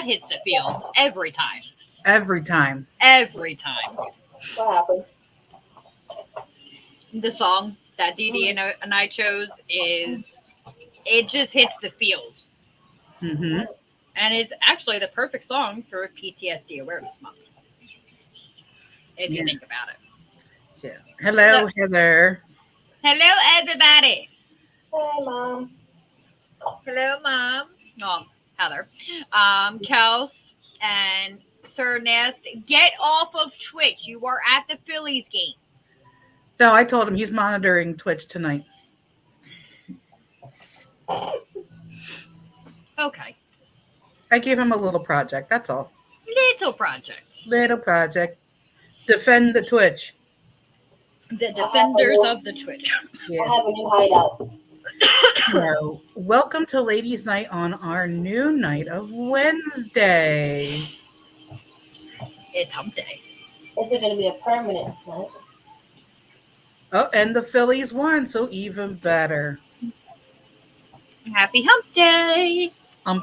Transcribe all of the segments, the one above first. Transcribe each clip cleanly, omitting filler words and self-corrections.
that hits the feels every time. Every time. Every time. What happened? The song that Dee Dee and I chose is it just hits the feels. Mm-hmm. And it's actually the perfect song for PTSD Awareness Month. If you think about it. So, hello, Heather. Hello, everybody. Hey, Mom. Hello, Mom. Heather. Kels and Sir Nest, get off of Twitch. You are at the Phillies game. No, I told him he's monitoring Twitch tonight. Okay. I gave him a little project. That's all. Little project. Little project. Defend the Twitch. The defenders of the Twitch. Yes. I have a new hideout. So, welcome to Ladies' Night on our new night of Wednesday. It's hump day. Is it going to be a permanent night? Oh, and the Phillies won, so even better. Happy hump day. All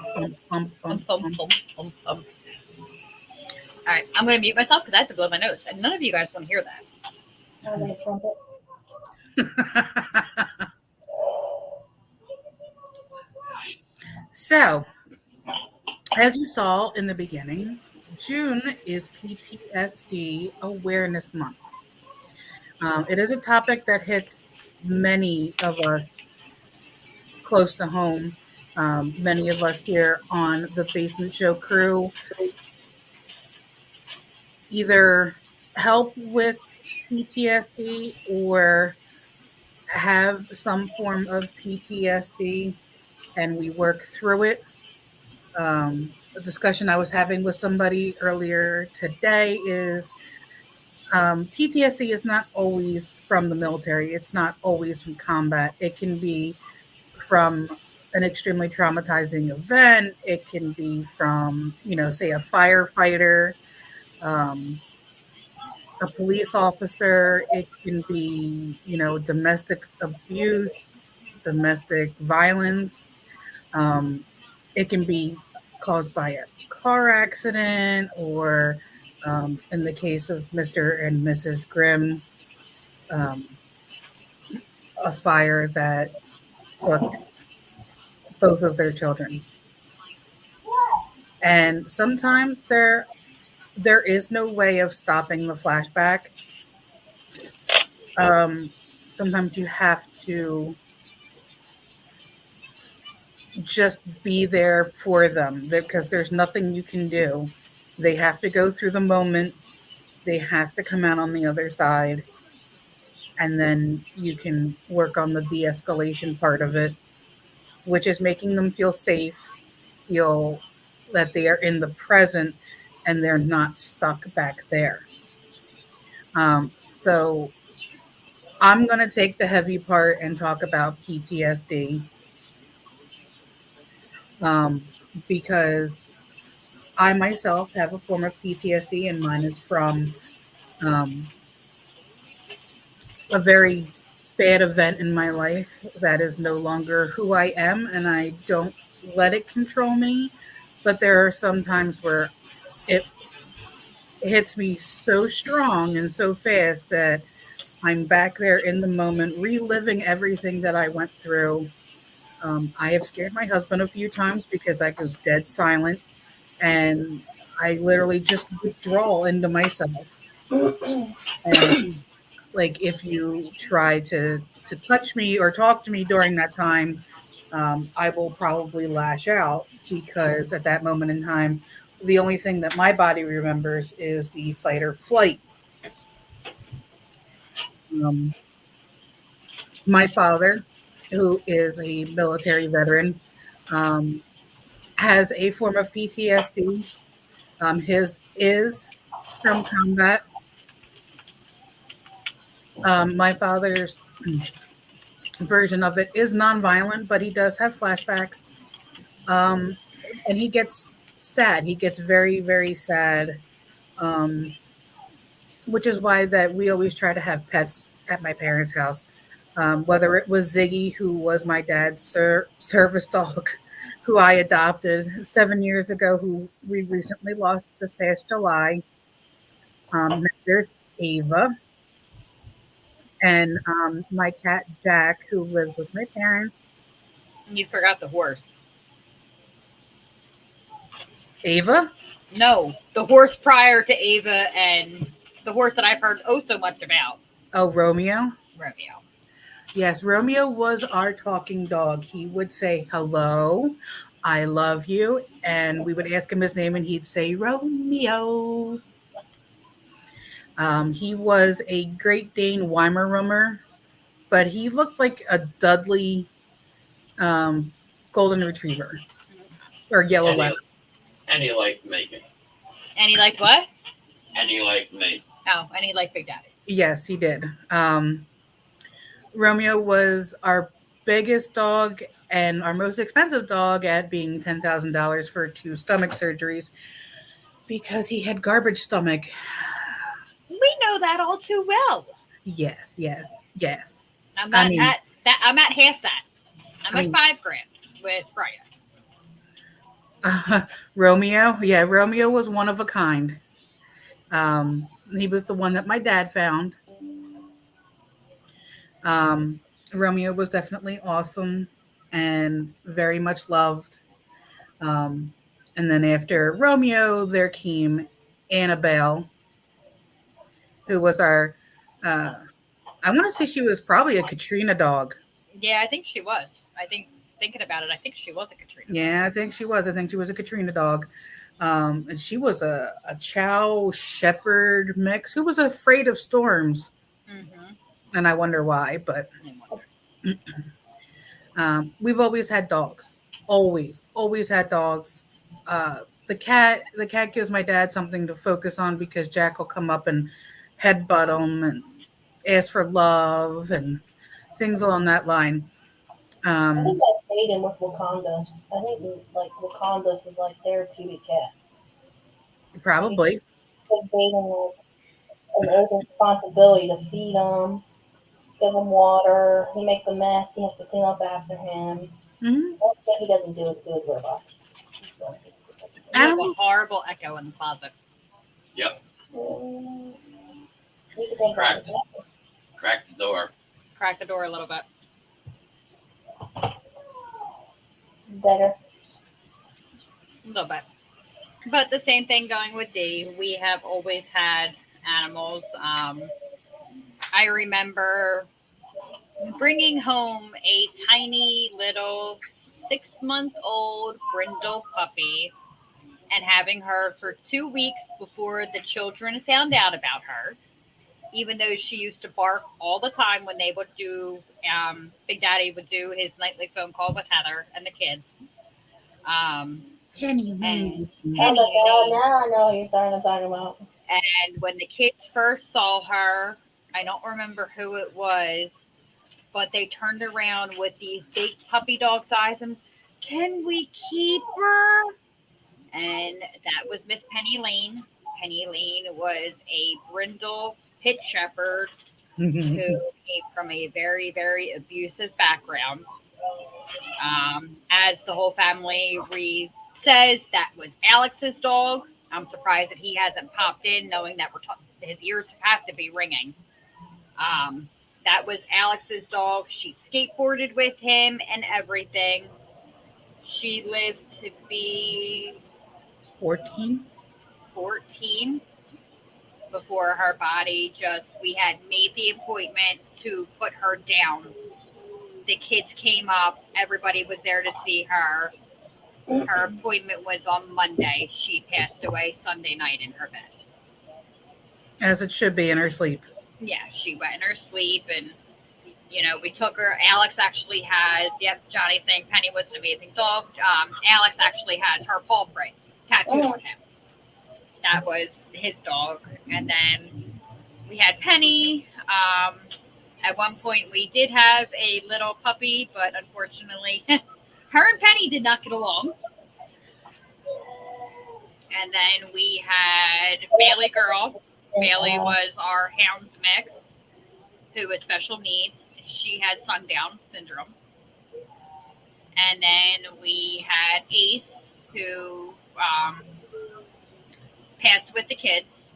right, I'm going to mute myself because I have to blow my nose, and none of you guys want to hear that. I'm going to trumpet. So, as you saw in the beginning, June is PTSD Awareness Month. It is a topic that hits many of us close to home. Many of us here on the Basement Show crew either help with PTSD or have some form of PTSD, and we work through it. A discussion I was having with somebody earlier today is PTSD is not always from the military. It's not always from combat. It can be from an extremely traumatizing event. It can be from, say a firefighter, a police officer. It can be, domestic abuse, domestic violence. It can be caused by a car accident or, in the case of Mr. and Mrs. Grimm, a fire that took both of their children. And sometimes there is no way of stopping the flashback. Sometimes you have to just be there for them because there's nothing you can do. They have to go through the moment. They have to come out on the other side. And then you can work on the de-escalation part of it, which is making them feel safe, feel that they are in the present and they're not stuck back there. So I'm going to take the heavy part and talk about PTSD. Because I myself have a form of PTSD, and mine is from a very bad event in my life that is no longer who I am, and I don't let it control me. But there are some times where it hits me so strong and so fast that I'm back there in the moment, reliving everything that I went through. I have scared my husband a few times because I go dead silent and I literally just withdraw into myself. And like if you try to touch me or talk to me during that time, I will probably lash out because at that moment in time, the only thing that my body remembers is the fight or flight. My father, who is a military veteran, has a form of PTSD. His is from combat. My father's version of it is nonviolent, but he does have flashbacks. And he gets sad. He gets very, very sad. Which is why that we always try to have pets at my parents' house. Whether it was Ziggy, who was my dad's service dog, who I adopted 7 years ago, who we recently lost this past July. There's Ava, and my cat Jack, who lives with my parents. You forgot the horse. Ava? No, the horse prior to Ava and the horse that I've heard oh so much about, Oh, Romeo. Romeo. Yes, Romeo was our talking dog. He would say, "Hello, I love you." And we would ask him his name, and he'd say, "Romeo." He was a Great Dane Weimaraner, but he looked like a Dudley um, Golden Retriever or Yellow And Lab. he liked making. And he liked what? And he liked me. Oh, and he liked Big Daddy. Yes, he did. Romeo was our biggest dog and our most expensive dog at being $10,000 for 2 stomach surgeries because he had garbage stomach. We know that all too well. Yes, yes, yes. I'm not at that. I'm at half that. I'm at $5,000 with Freya. Romeo, yeah, Romeo was one of a kind. He was the one that my dad found. Romeo was definitely awesome and very much loved. And then after Romeo, there came Annabelle, who was our, I want to say she was probably a Katrina dog. Yeah, I think she was. I think thinking about it, I think she was a Katrina. Yeah, I think she was. I think she was a Katrina dog. And she was a Chow Shepherd mix who was afraid of storms. Mm-hmm. And I wonder why, but we've always had dogs. Always had dogs. The cat gives my dad something to focus on because Jack will come up and headbutt him and ask for love and things along that line. I think that's dating with Wakanda. I think like Wakanda's is like therapeutic cat. Probably. Because Zayden an urgent responsibility to feed him, give him water. He makes a mess. He has to clean up after him. Mm-hmm. One thing he doesn't do is do his robots. So, You have a horrible echo in the closet. Yep. you can think Correct. about it. Crack the door. Crack the door a little bit. Better. A little bit. But the same thing going with Dee. We have always had animals. I remember bringing home a tiny little 6-month-old brindle puppy and having her for 2 weeks before the children found out about her. Even though she used to bark all the time when they would do, Big Daddy would do his nightly phone call with Heather and the kids. Penny And, Lane. Oh, now I know what you're starting to talk about. and when the kids first saw her, I don't remember who it was, but they turned around with these big puppy dog's eyes and, can we keep her? And that was Miss Penny Lane. Penny Lane was a brindle pit shepherd who came from a very, very abusive background. As the whole family says, that was Alex's dog. I'm surprised that he hasn't popped in, knowing that his ears have to be ringing. That was Alex's dog. She skateboarded with him and everything. She lived to be 14. Before her body we had made the appointment to put her down. The kids came up, everybody was there to see her. Her appointment was on Monday. She passed away Sunday night in her bed. As it should be in her sleep. Yeah, she went in her sleep and, we took her. Alex actually has, Johnny's saying Penny was an amazing dog. Alex actually has her paw print tattooed on him. That was his dog. And then we had Penny. At one point, we did have a little puppy, but unfortunately, her and Penny did not get along. And then we had Bailey Girl. Bailey was our hound mix, who has special needs. She had sundown syndrome. And then we had Ace, who passed with the kids.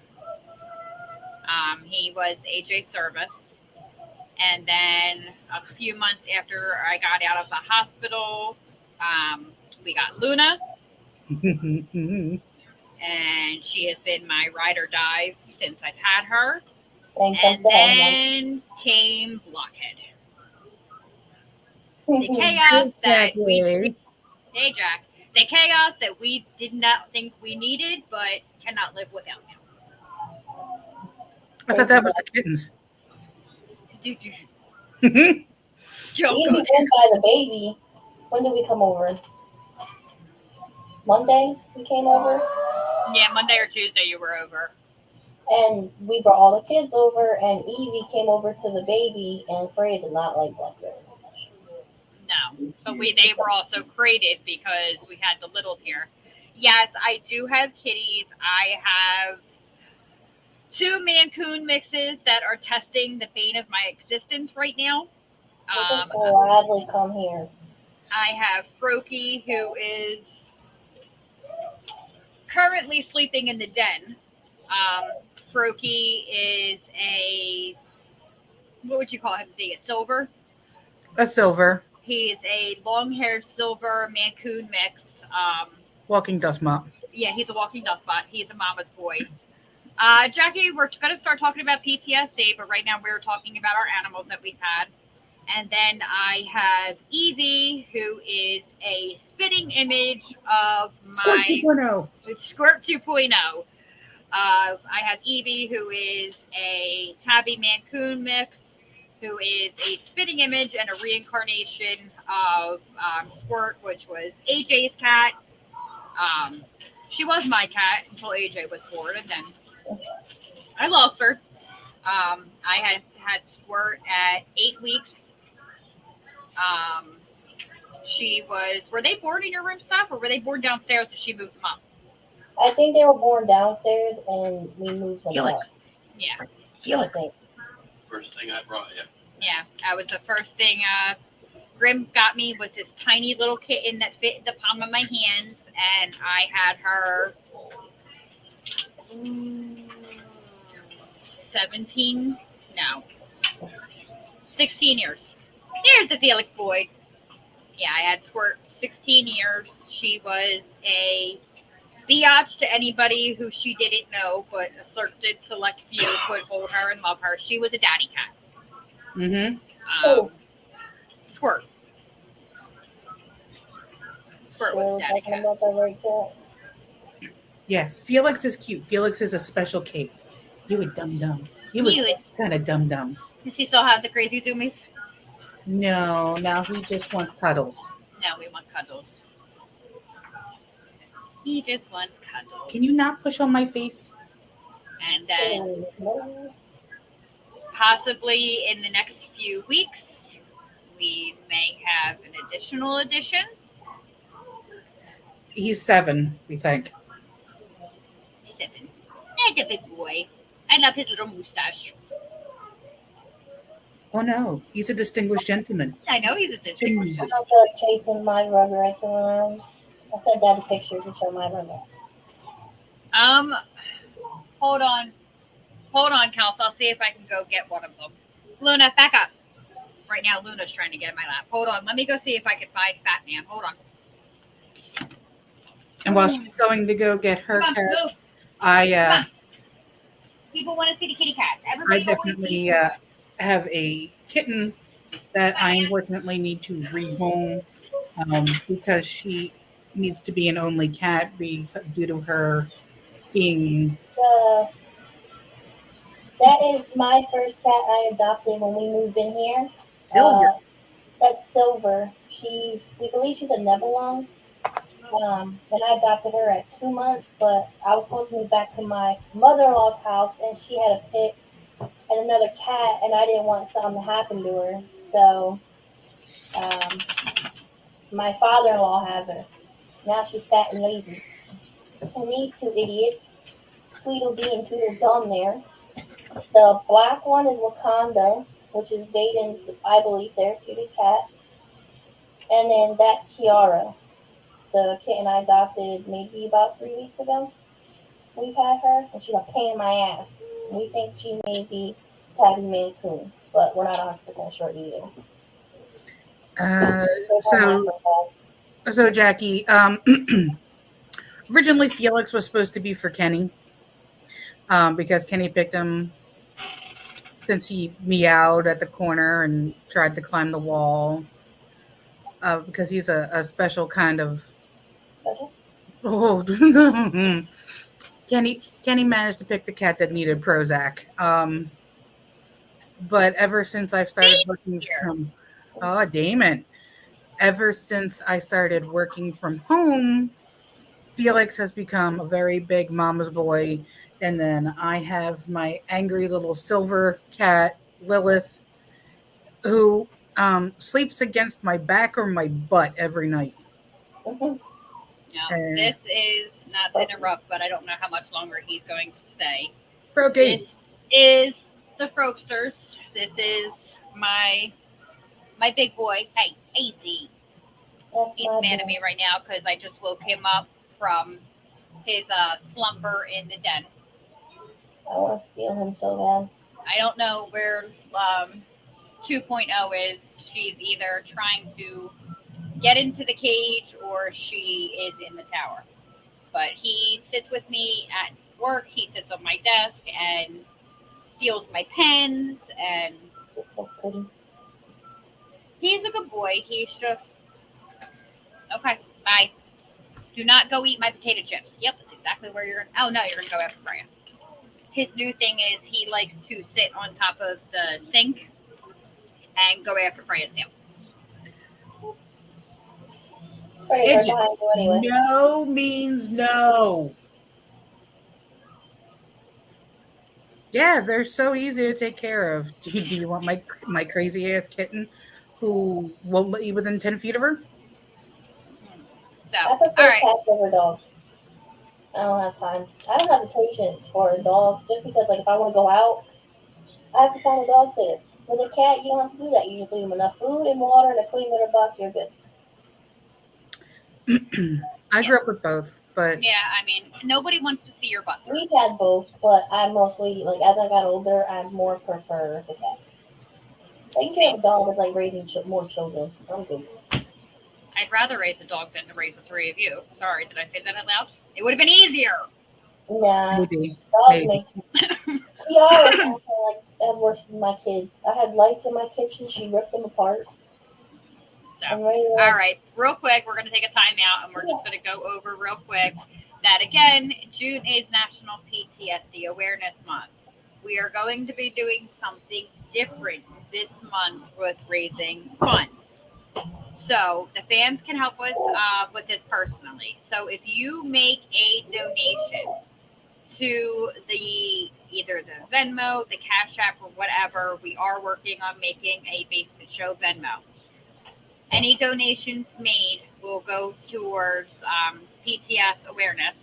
He was AJ Service. And then a few months after I got out of the hospital, we got Luna, and she has been my ride or die since I've had her. Same comes And to then came Blockhead. The chaos that we hey Jack, the chaos that we did not think we needed, but cannot live without now. I thought that was the kittens. Dude, We don't even go went there. by the baby. When did we come over? Monday we came over, Yeah, Monday or Tuesday you were over. and we brought all the kids over, and Evie came over to the baby, and Freya did not like Black very much. No, but they were also created because we had the littles here. Yes, I do have kitties. I have 2 Mancoon mixes that are testing the bane of my existence right now. We can gladly come here. I have Froky, who is currently sleeping in the den. Froky is a, what would you call him? A silver? A silver He is a long-haired silver Mancoon mix. walking dust mop. Yeah, he's a walking dustbot. He's a mama's boy. Jackie, we're going to start talking about PTSD, but right now we're talking about our animals that we've had. And then I have Evie, who is a spitting image of Squirt my 2.0. Squirt 2.0. I have Evie, who is a Tabby Mancoon mix, who is a spitting image and a reincarnation of Squirt, which was AJ's cat. She was my cat until AJ was born, and then I lost her. I had Squirt at 8 weeks. Were they born in your room, Steph, or were they born downstairs and she moved them up? I think they were born downstairs, and we moved them up. Felix. Yeah. I Felix. think. First thing I brought you. Yeah, that was the first thing Grimm got me, was this tiny little kitten that fit in the palm of my hands, and I had her 16 years. Here's the Felix boy. Yeah, I had Squirt 16 years. She was a biatch to anybody who she didn't know, but a certain select few could hold her and love her. She was a daddy cat. Mm-hmm. Squirt. Squirt was Sure, a daddy talking cat. about that right cat. Yes, Felix is cute. Felix is a special case. You were dumb. He was kind of dumb. Does he still have the crazy zoomies? No, now he just wants cuddles. No, we want cuddles. He just wants cuddles. Can you not push on my face? And then possibly in the next few weeks, we may have an additional addition. He's 7, we think. 7. That's a big boy. I love his little mustache. Oh no, he's a distinguished gentleman. I know he's a distinguished. I'm not good chasing my rugrats around. I sent Daddy pictures to show my rugrats. Hold on, Kels. I'll see if I can go get one of them. Luna, back up. Right now, Luna's trying to get in my lap. Hold on. Let me go see if I can find Fat Man. Hold on. And while she's going to go get her Come on, cats, move. I People want to see the kitty cats. Everybody definitely have a kitten that I unfortunately need to rehome because she needs to be an only cat due to her being. That is my first cat I adopted when we moved in here. Silver. That's Silver. We believe she's a Nebulong. And I adopted her at 2 months, but I was supposed to move back to my mother-in-law's house, and she had a pit and another cat, and I didn't want something to happen to her. So my father-in-law has her. Now she's fat and lazy. And these 2 idiots, Tweedledee and Tweedledum there. The black one is Wakanda, which is Zayden's, I believe, therapeutic cat. And then that's Kiara, the kitten I adopted maybe about 3 weeks ago. We've had her, and she's a pain in my ass. We think she may be Tabby Maine Coon, but we're not 100% sure either. Uh, Those are my so, profiles. so Jackie, originally Felix was supposed to be for Kenny, because Kenny picked him since he meowed at the corner and tried to climb the wall. Because he's a special kind of. Special? Oh, Kenny managed to pick the cat that needed Prozac. But ever since I've started working Here. from, oh damn, ever since I started working from home, Felix has become a very big mama's boy. And then I have my angry little silver cat, Lilith, who sleeps against my back or my butt every night. Mhm. Now, And this is not to interrupt, but I don't know how much longer he's going to stay. This Froakie. is the Frokesters. This is my big boy. Hey, easy. That's He's my mad at boy. me right now because I just woke him up from his slumber in the den. I want to steal him so bad. I don't know where 2.0 is. She's either trying to get into the cage or she is in the tower. But he sits with me at work. He sits on my desk and steals my pens. And He's so pretty. he's a good boy. He's just okay. Bye. Do not go eat my potato chips. Yep, that's exactly where you're going. Oh no, you're going to go after Freya. His new thing is he likes to sit on top of the sink and go after Freya's nail. Freya's right behind you anyway. No means no. Yeah, they're so easy to take care of. Do you want my crazy ass kitten who won't let you within 10 feet of her? So, I all prefer right. cats over dogs. I don't have time. I don't have the patience for a dog just because, like, if I want to go out, I have to find a dog sitter. With a cat, you don't have to do that. You just leave them enough food and water and a clean litter box, you're good. I grew Yes. up with both, but Yeah, I mean, nobody wants to see your butt. Sir. We've had both, but I mostly, like, as I got older, I more prefer the cats. Taking care of a dog is like raising more children. I'm good. I'd rather raise a dog than to raise the three of you. Sorry, did I say that out loud? It would have been easier. Nah, maybe. dogs make Kiara's also like as worse as my kids. I had lights in my kitchen. She ripped them apart. So, I'm ready to all right, real quick, we're going to take a timeout and we're just going to go over real quick that again, June is National PTSD Awareness Month. We are going to be doing something different this month with raising funds. So the fans can help with this personally. So if you make a donation to the either the Venmo, the Cash App, or whatever, we are working on making a Basement Show Venmo. Any donations made will go towards PTS awareness,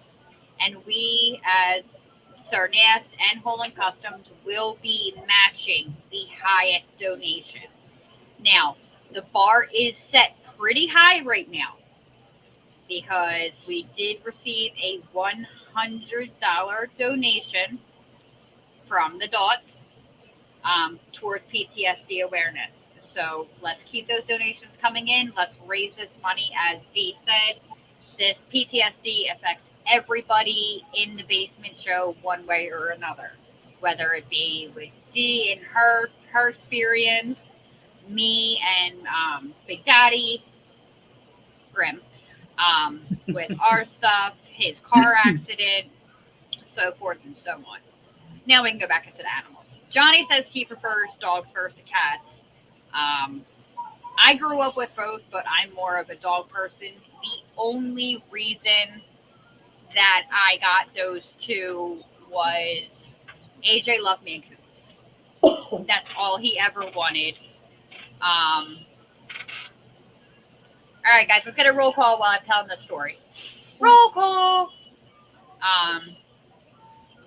and we, as Sir Nast and Holland Customs, will be matching the highest donation. Now, the bar is set pretty high right now because we did receive a $100 donation from the Dots towards PTSD awareness. So let's keep those donations coming in. Let's raise this money. As Dee said, this PTSD affects everybody in the basement show one way or another, whether it be with Dee and her experience, me and Big Daddy Grimm with our stuff, his car accident, so forth and so on. Now we can go back into the animals. Johnny says he prefers dogs versus cats. I grew up with both, but I'm more of a dog person. The only reason that I got those two was AJ loved Mancoons. That's all he ever wanted. All right, guys, let's get a roll call while I'm telling the story. Roll call.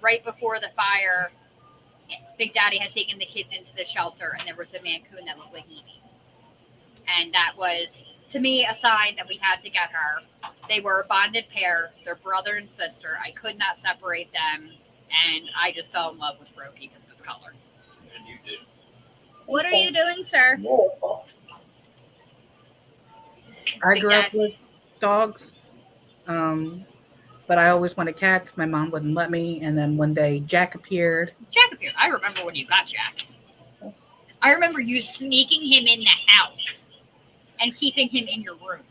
Right before the fire, Big Daddy had taken the kids into the shelter, and there was a Mancoon that looked like Evie. And that was to me a sign that we had to get her. They were a bonded pair, they're brother and sister. I could not separate them, and I just fell in love with Roki because of his color. And you did. What are you doing, sir? Beautiful. I Big grew up Daddy. with dogs, but I always wanted cats. My mom wouldn't let me, and then one day Jack appeared. Jack appeared. I remember when you got Jack. I remember you sneaking him in the house and keeping him in your room.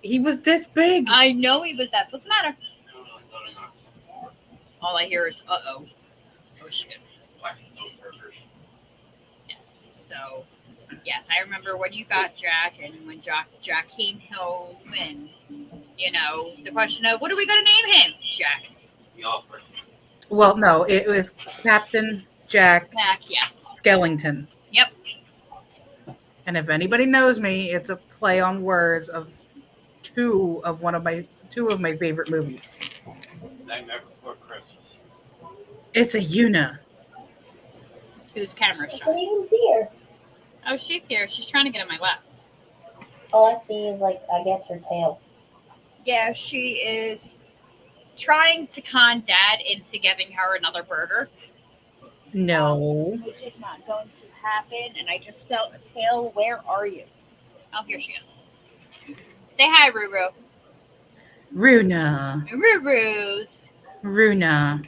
He was this big. I know he was that. What's the matter? No, no, no, no. All I hear is oh shit. Black stone burgers. Yes. So yes, I remember when you got Jack and when Jack came home and the question of what are we gonna name him? Jack. We offered. Well, no, it was Captain Jack Jack, yes. Skellington. Yep. And if anybody knows me, it's a play on words of two of my favorite movies. Nightmare Before Christmas. It's a Una. Whose camera's But shot? even here, Oh, she's here. She's trying to get in my lap. all I see is I guess her tail. Yeah, she is trying to con Dad into giving her another burger. No. Which is not going to happen. And I just felt a tail. Where are you? Oh, here she is. Say hi, Ruru. Runa. Ruru's. Runa.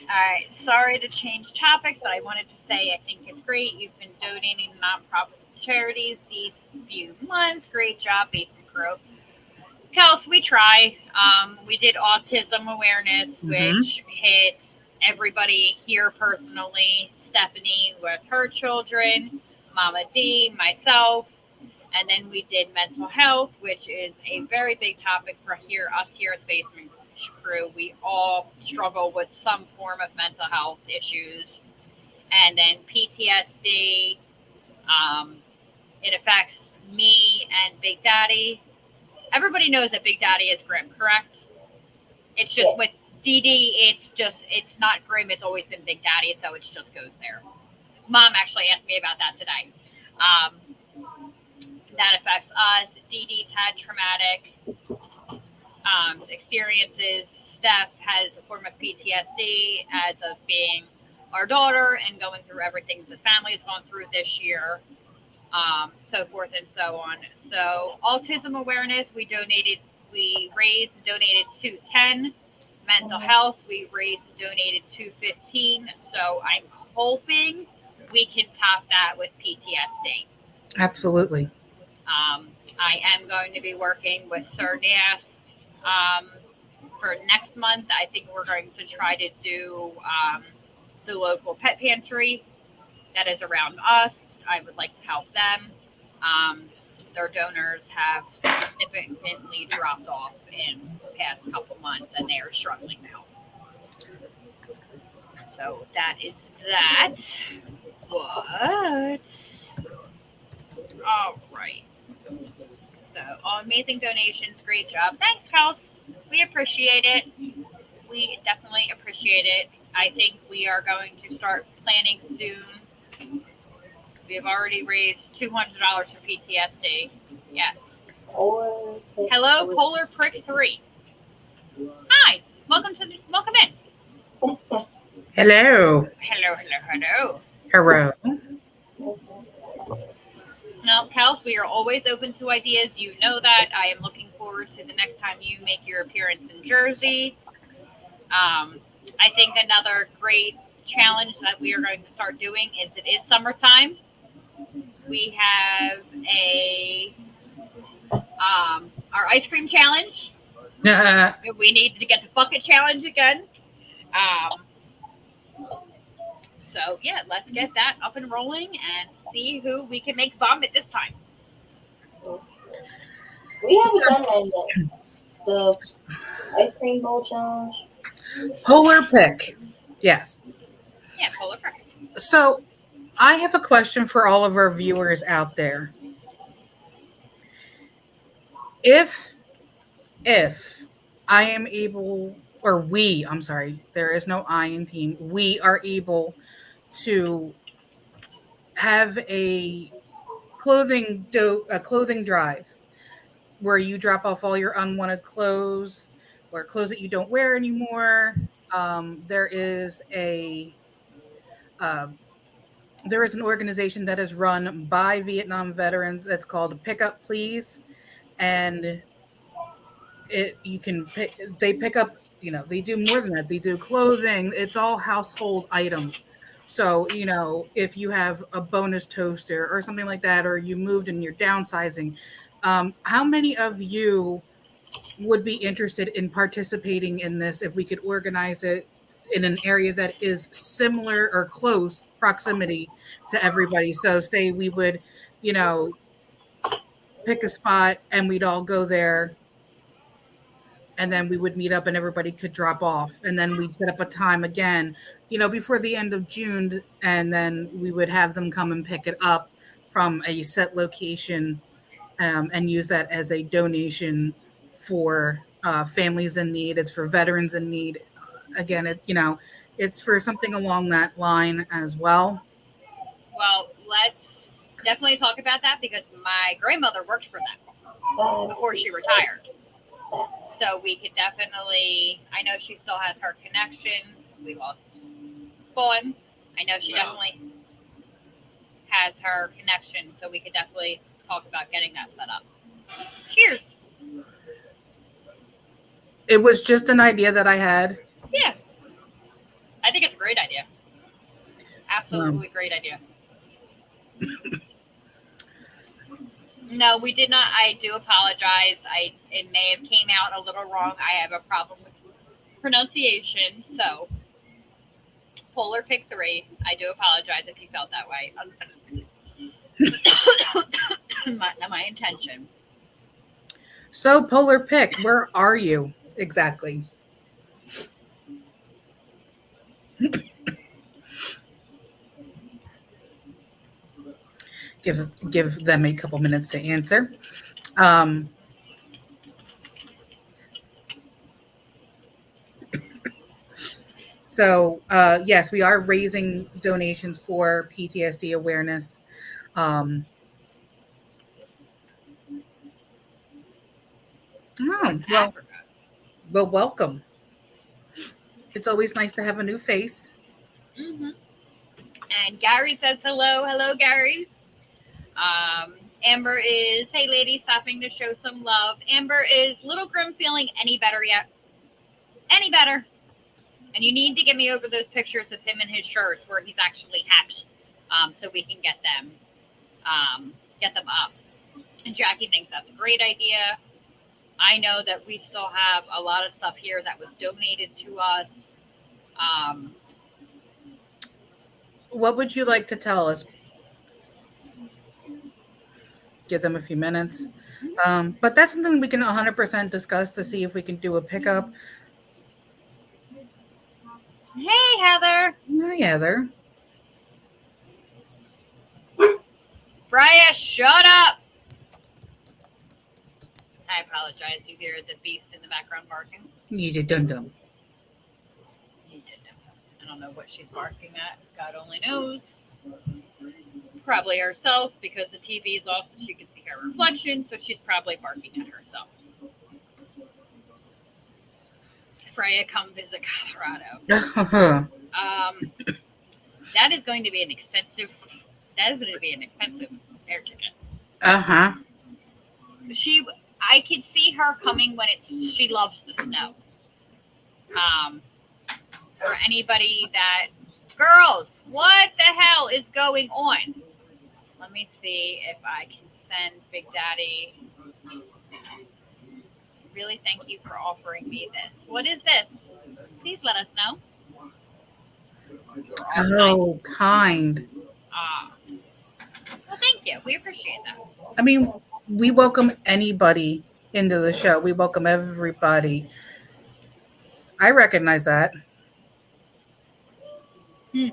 All right. Sorry to change topics, but I wanted to say I think it's great. You've been donating to nonprofit charities these few months. Great job, Basement Crew. Kels, we try. We did autism awareness, which hits everybody here personally. Stephanie with her children, Mama D, myself, and then we did mental health, which is a very big topic for us here at the Basement Crew. We all struggle with some form of mental health issues, and then PTSD. It affects me and Big Daddy. Everybody knows that Big Daddy is Grimm, correct? It's just with Dee Dee, it's not Grimm, it's always been Big Daddy, so it just goes there. Mom actually asked me about that today. That affects us. Dee Dee's had traumatic experiences. Steph has a form of PTSD as of being our daughter and going through everything the family has gone through this year. So forth and so on. So autism awareness, we raised and donated 210. Mental health, we raised and donated 215. So I'm hoping we can top that with PTSD. Absolutely. I am going to be working with Sir Nass for next month. I think we're going to try to do the local pet pantry that is around us. I would like to help them. Their donors have significantly dropped off in the past couple months, and they are struggling now. So that is that. What? All right. So, amazing donations. Great job. Thanks, Kels. We appreciate it. We definitely appreciate it. I think we are going to start planning soon. We have already raised $200 for PTSD. Yes. Hello, Polar Prick 3. Hi. Welcome in. Hello. Hello. Hello. Now, Kels, we are always open to ideas. You know that. I am looking forward to the next time you make your appearance in Jersey. I think another great challenge that we are going to start doing is it is summertime. We have our ice cream challenge. We need to get the bucket challenge again. So yeah, let's get that up and rolling and see who we can make vomit this time. We haven't done that yet. The ice cream bowl challenge. Polar pick. Yes. Yeah, Polar Prick. So I have a question for all of our viewers out there. If I am able, or we, I'm sorry, there is no I in team, we are able to have a clothing drive where you drop off all your unwanted clothes or clothes that you don't wear anymore. There is uh, there is an organization that is run by Vietnam veterans that's called Pick Up Please, and they pick up, they do more than that. They do clothing. It's all household items. So, if you have a bonus toaster or something like that, or you moved and you're downsizing, how many of you would be interested in participating in this if we could organize it in an area that is similar or close proximity to everybody? So say we would, you know, pick a spot and we'd all go there, and then we would meet up and everybody could drop off, and then we'd set up a time again, before the end of June, and then we would have them come and pick it up from a set location, and use that as a donation for families in need. It's for veterans in need. Again, it's for something along that line as well. Well, let's definitely talk about that because my grandmother worked for them before she retired. So we could definitely, I know she still has her connections. We lost Spawn. I know she definitely has her connection. So we could definitely talk about getting that set up. Cheers. It was just an idea that I had. Yeah. I think it's a great idea. Absolutely great idea. No, we did not. I do apologize. It may have came out a little wrong. I have a problem with pronunciation. So, Polar Pick 3. I do apologize if you felt that way. Not my intention. So, Polar Pick, where are you exactly? Give them a couple minutes to answer. So, yes, we are raising donations for PTSD awareness. Oh, well, welcome. It's always nice to have a new face. Mm-hmm. And Gary says hello. Hello, Gary. Amber is, hey, ladies, stopping to show some love. Amber, is Little Grim feeling any better yet? Any better? And you need to get me over those pictures of him in his shirts where he's actually happy, so we can get them up. And Jackie thinks that's a great idea. I know that we still have a lot of stuff here that was donated to us. What would you like to tell us? Give them a few minutes. But that's something we can 100% discuss to see if we can do a pickup. Hey, Heather. Hi, Heather. Brian, shut up. I apologize. You hear the beast in the background barking. He's a dum-dum. I don't know what she's barking at. God only knows. Probably herself because the TV is off so she can see her reflection. So she's probably barking at herself. Freya, come visit Colorado. That is going to be an expensive. That is going to be an expensive air ticket. I could see her coming when she loves the snow. For anybody that, girls, what the hell is going on? Let me see if I can send Big Daddy. Really, thank you for offering me this. What is this? Please let us know. Oh, kind. Well, thank you. We appreciate that. I mean, we welcome anybody into the show. We welcome everybody. I recognize that. You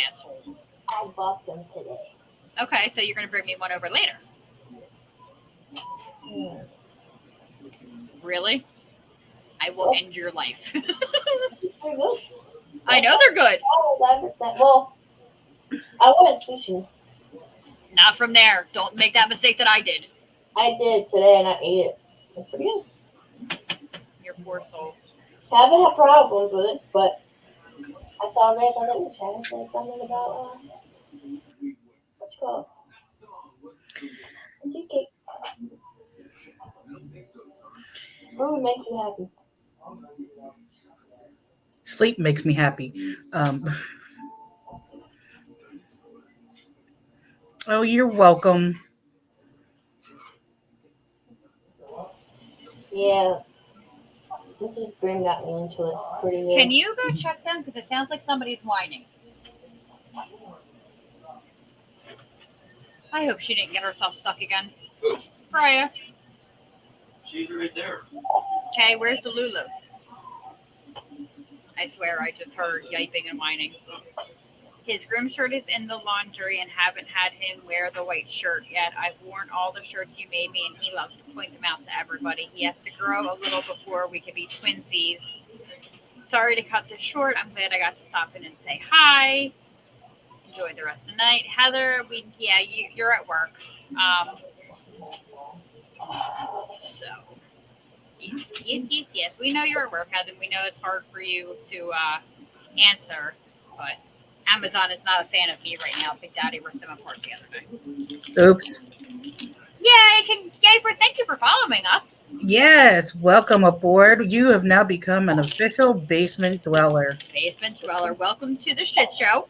asshole. I bought them today. Okay, so you're going to bring me one over later. Really? I will end your life. They're good. I know they're good. I understand. Well, I wouldn't sushi. Not from there. Don't make that mistake that I did. I did today, and I ate it. It's pretty good. Your poor soul. Haven't had problems with it, but I saw this on the chat and said something about what you call it? Cheesecake. Food makes you happy. Sleep makes me happy. Oh, you're welcome. Yeah, Mrs. Grimm got me into it pretty good. Can you go check them? Because it sounds like somebody's whining. I hope she didn't get herself stuck again. Who? Freya. She's right there. Okay, where's the Lulu? I swear I just heard yiping and whining. His Grimm shirt is in the laundry and haven't had him wear the white shirt yet. I've worn all the shirts you made me and he loves to point them out to everybody. He has to grow a little before we can be twinsies. Sorry to cut this short. I'm glad I got to stop in and say hi. Enjoy the rest of the night. Heather, you're at work. So, yes. We know you're at work, Heather. We know it's hard for you to answer, but Amazon is not a fan of me right now. Big Daddy ripped them apart the other day. Oops. Thank you for following us. Yes, welcome aboard. You have now become an official basement dweller. Basement Dweller, welcome to the shit show.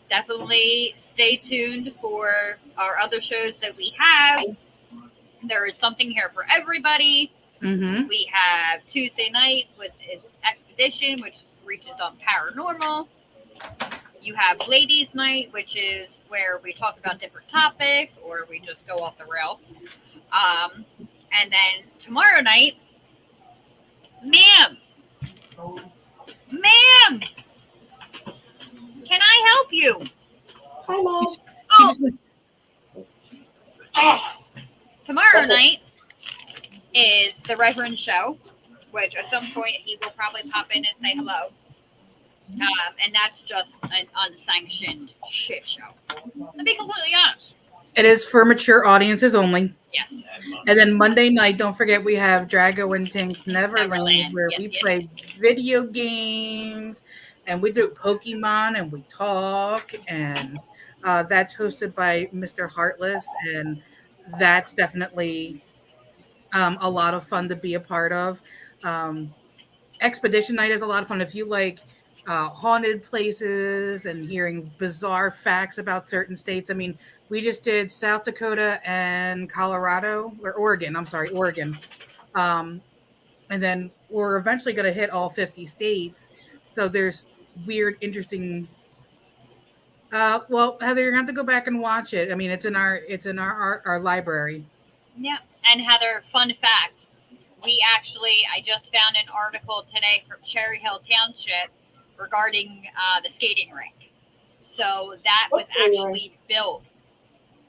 Definitely stay tuned for our other shows that we have. There is something here for everybody. Mm-hmm. We have Tuesday nights, which is Expedition, which reaches on paranormal. You have Ladies' Night, which is where we talk about different topics or we just go off the rail. And then tomorrow night, ma'am, can I help you? Hi, Mom. Tomorrow night is the Reverend Show, which at some point he will probably pop in and say hello. And that's just an unsanctioned shit show. To be completely honest. It is for mature audiences only. Yes. And then Monday night, don't forget we have Drago and Tink's Neverland, where we play video games and we do Pokemon and we talk. And that's hosted by Mr. Heartless. And that's definitely a lot of fun to be a part of. Expedition Night is a lot of fun. If you like haunted places and hearing bizarre facts about certain states. I mean, we just did South Dakota and Colorado, or Oregon. I'm sorry, Oregon. And then we're eventually going to hit all 50 states. So there's weird, interesting. Well, Heather, you're going to have to go back and watch it. I mean, it's in our library. Yeah. And Heather, fun fact. I just found an article today from Cherry Hill Township regarding the skating rink. So that was actually built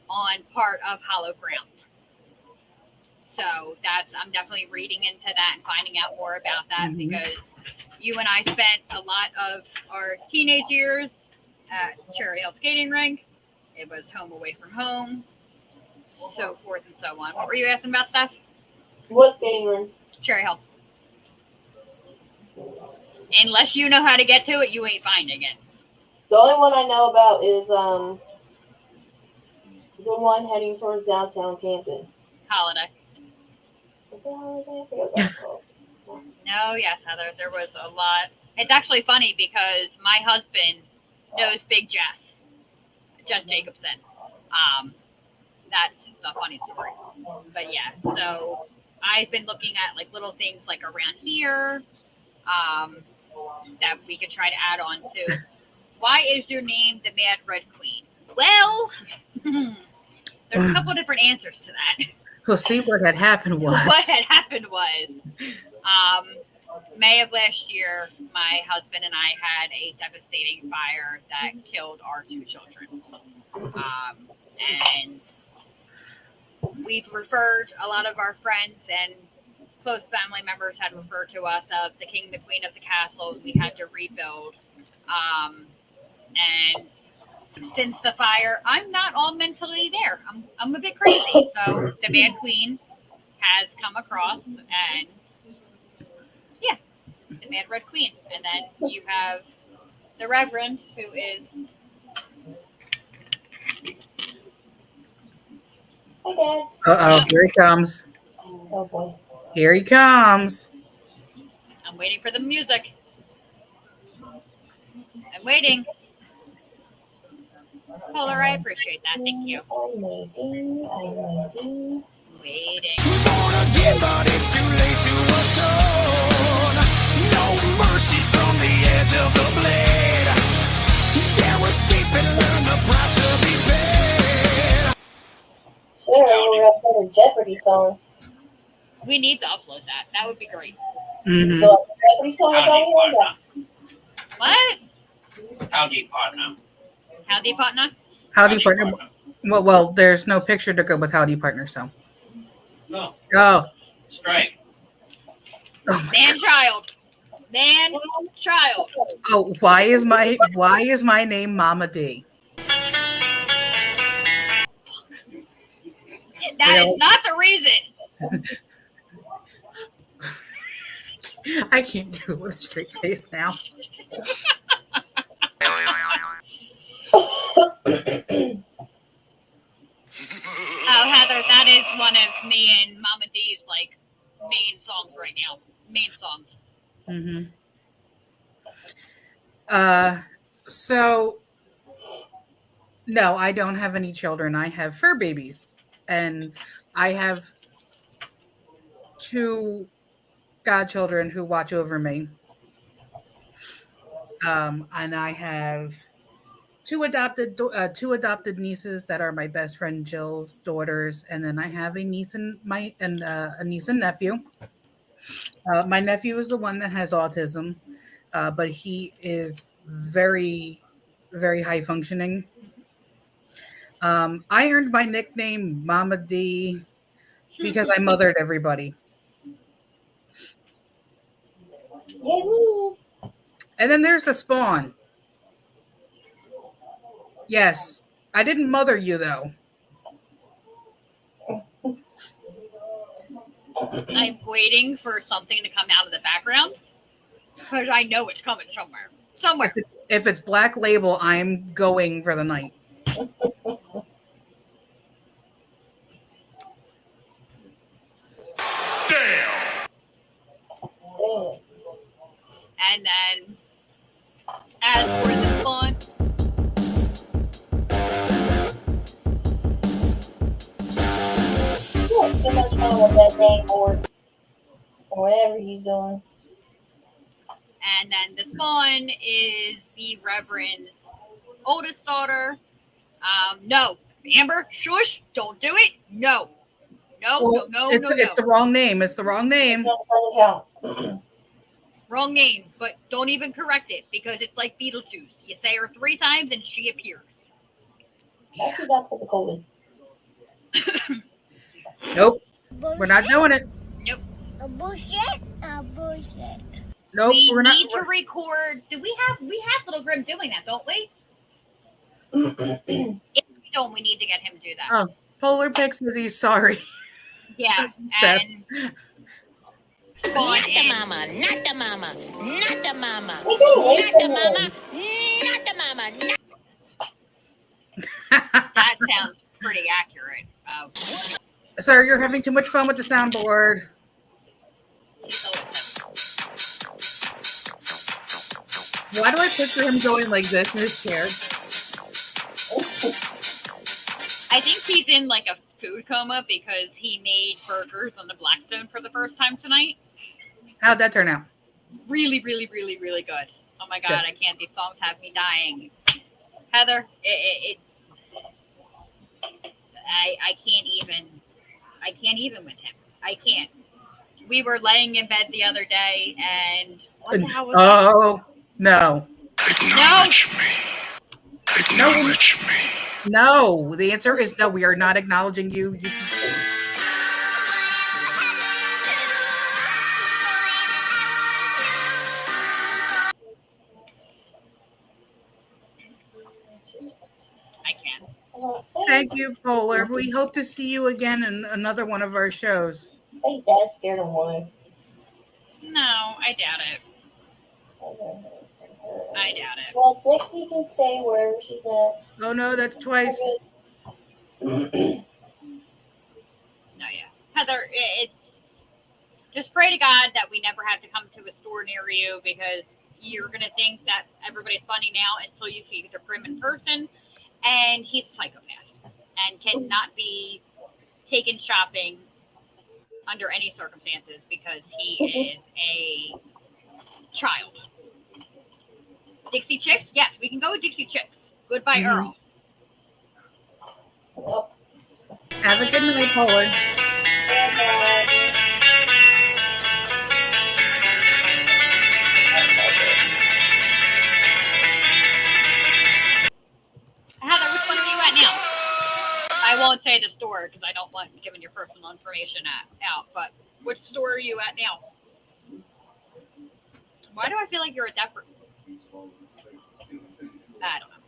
on part of hollow ground. So I'm definitely reading into that and finding out more about that because you and I spent a lot of our teenage years at Cherry Hill Skating Rink. It was home away from home, so forth and so on. What were you asking about, Steph? What skating rink? Cherry Hill. Unless you know how to get to it, you ain't finding it. The only one I know about is the one heading towards downtown Camden. Holiday. Is it Holiday? I forget what that's called. No, yes, Heather. There was a lot. It's actually funny because my husband knows Big Jess Jacobson. That's a funny story. But yeah, so I've been looking at like little things like around here that we could try to add on to. Why is your name the Mad Red Queen? Well, there's a couple different answers to that. We'll see what had happened was. May of last year, my husband and I had a devastating fire that killed our two children. And we've referred, a lot of our friends and close family members had referred to us of the king, the queen of the castle. We had to rebuild. And since the fire, I'm not all mentally there. I'm a bit crazy. So the Mad Queen has come across, and yeah, the Mad Red Queen, and then you have the Reverend, who is Hi, Dad. Uh oh, here he comes. Oh boy. Here he comes. I'm waiting for the music. I'm waiting. Polar, I appreciate that. Thank you. I'm waiting. I'm waiting. Waiting. Born again, but it's too late to atone. No mercy from the edge of the blade. Dare escape and learn the price to be paid. Sure, we're gonna play the Jeopardy song. We need to upload that. That would be great. Mm-hmm. The Jeopardy song is Howdy, already on partner. What? Howdy, partner. Howdy, partner? Howdy, partner. Well, there's no picture to go with howdy, partner. So, No, oh, strike. Man, child. Man, child. oh, why is my name Mama D? That is not the reason. I can't do it with a straight face now. Oh, Heather, that is one of me and Mama D's like main songs right now. Main songs. Mm-hmm. So no, I don't have any children. I have fur babies, and I have two godchildren who watch over me. And I have two adopted nieces that are my best friend Jill's daughters, and then I have a niece and a niece and nephew. My nephew is the one that has autism, but he is very, very high functioning. I earned my nickname Mama D because I mothered everybody. Yeah, me. And then there's the Spawn. Yes, I didn't mother you though. I'm waiting for something to come out of the background because I know it's coming somewhere. Somewhere. If it's Black Label, I'm going for the night. Damn. Dang. And then, as for the Spawn, You have too much fun with that dang board. Or whatever he's doing. and then the Spawn is the Reverend's oldest daughter. No, Amber, shush, don't do it. No, Well, no. it's the wrong name. It's the wrong name. That doesn't count. Wrong name, but don't even correct it because it's like Beetlejuice. You say her 3 times and she appears. Now she's out because of COVID. Nope, Bullshit. we're not doing it. Nope. A bullshit. A bullshit. Nope, We we're not. need to record. We have Little Grim doing that, don't we? If we don't, we need to get him to do that. Oh, Polar Pig says he's sorry. Yeah, That's- and Spawn Not the and mama. Not the mama. Not the mama. We gotta wait Not for the him. mama. Not the mama. that sounds pretty accurate. Sir, you're having too much fun with the soundboard. Why do I picture him going like this in his chair? I think he's in like a food coma because he made burgers on the Blackstone for the first time tonight. How'd that turn out? Really, really, really, really good. Oh my Good. god, I can't. These songs have me dying. Heather, I can't even with him. I can't. We were laying in bed the other day, and what the hell was that? Oh, no. Acknowledge me. Acknowledge me. No. The answer is no. We are not acknowledging you. Thank you, Polar. We hope to see you again in another one of our shows. I think Dad's scared of one. No, I doubt it. I doubt it. Well, Dixie can stay wherever she's at. Oh no, that's twice. No, yeah. Heather, just pray to God that we never have to come to a store near you, because you're going to think that everybody's funny now until you see the Grimm in person, and he's a psychopath and cannot be taken shopping under any circumstances because he is a child. Dixie Chicks? Yes, we can go with Dixie Chicks. Goodbye, Earl. Have a good night, Polar. Heather, which one are you at now? I won't say the store because I don't want giving your personal information out, but which store are you at now? Why do I feel like you're a deaf person? I don't know.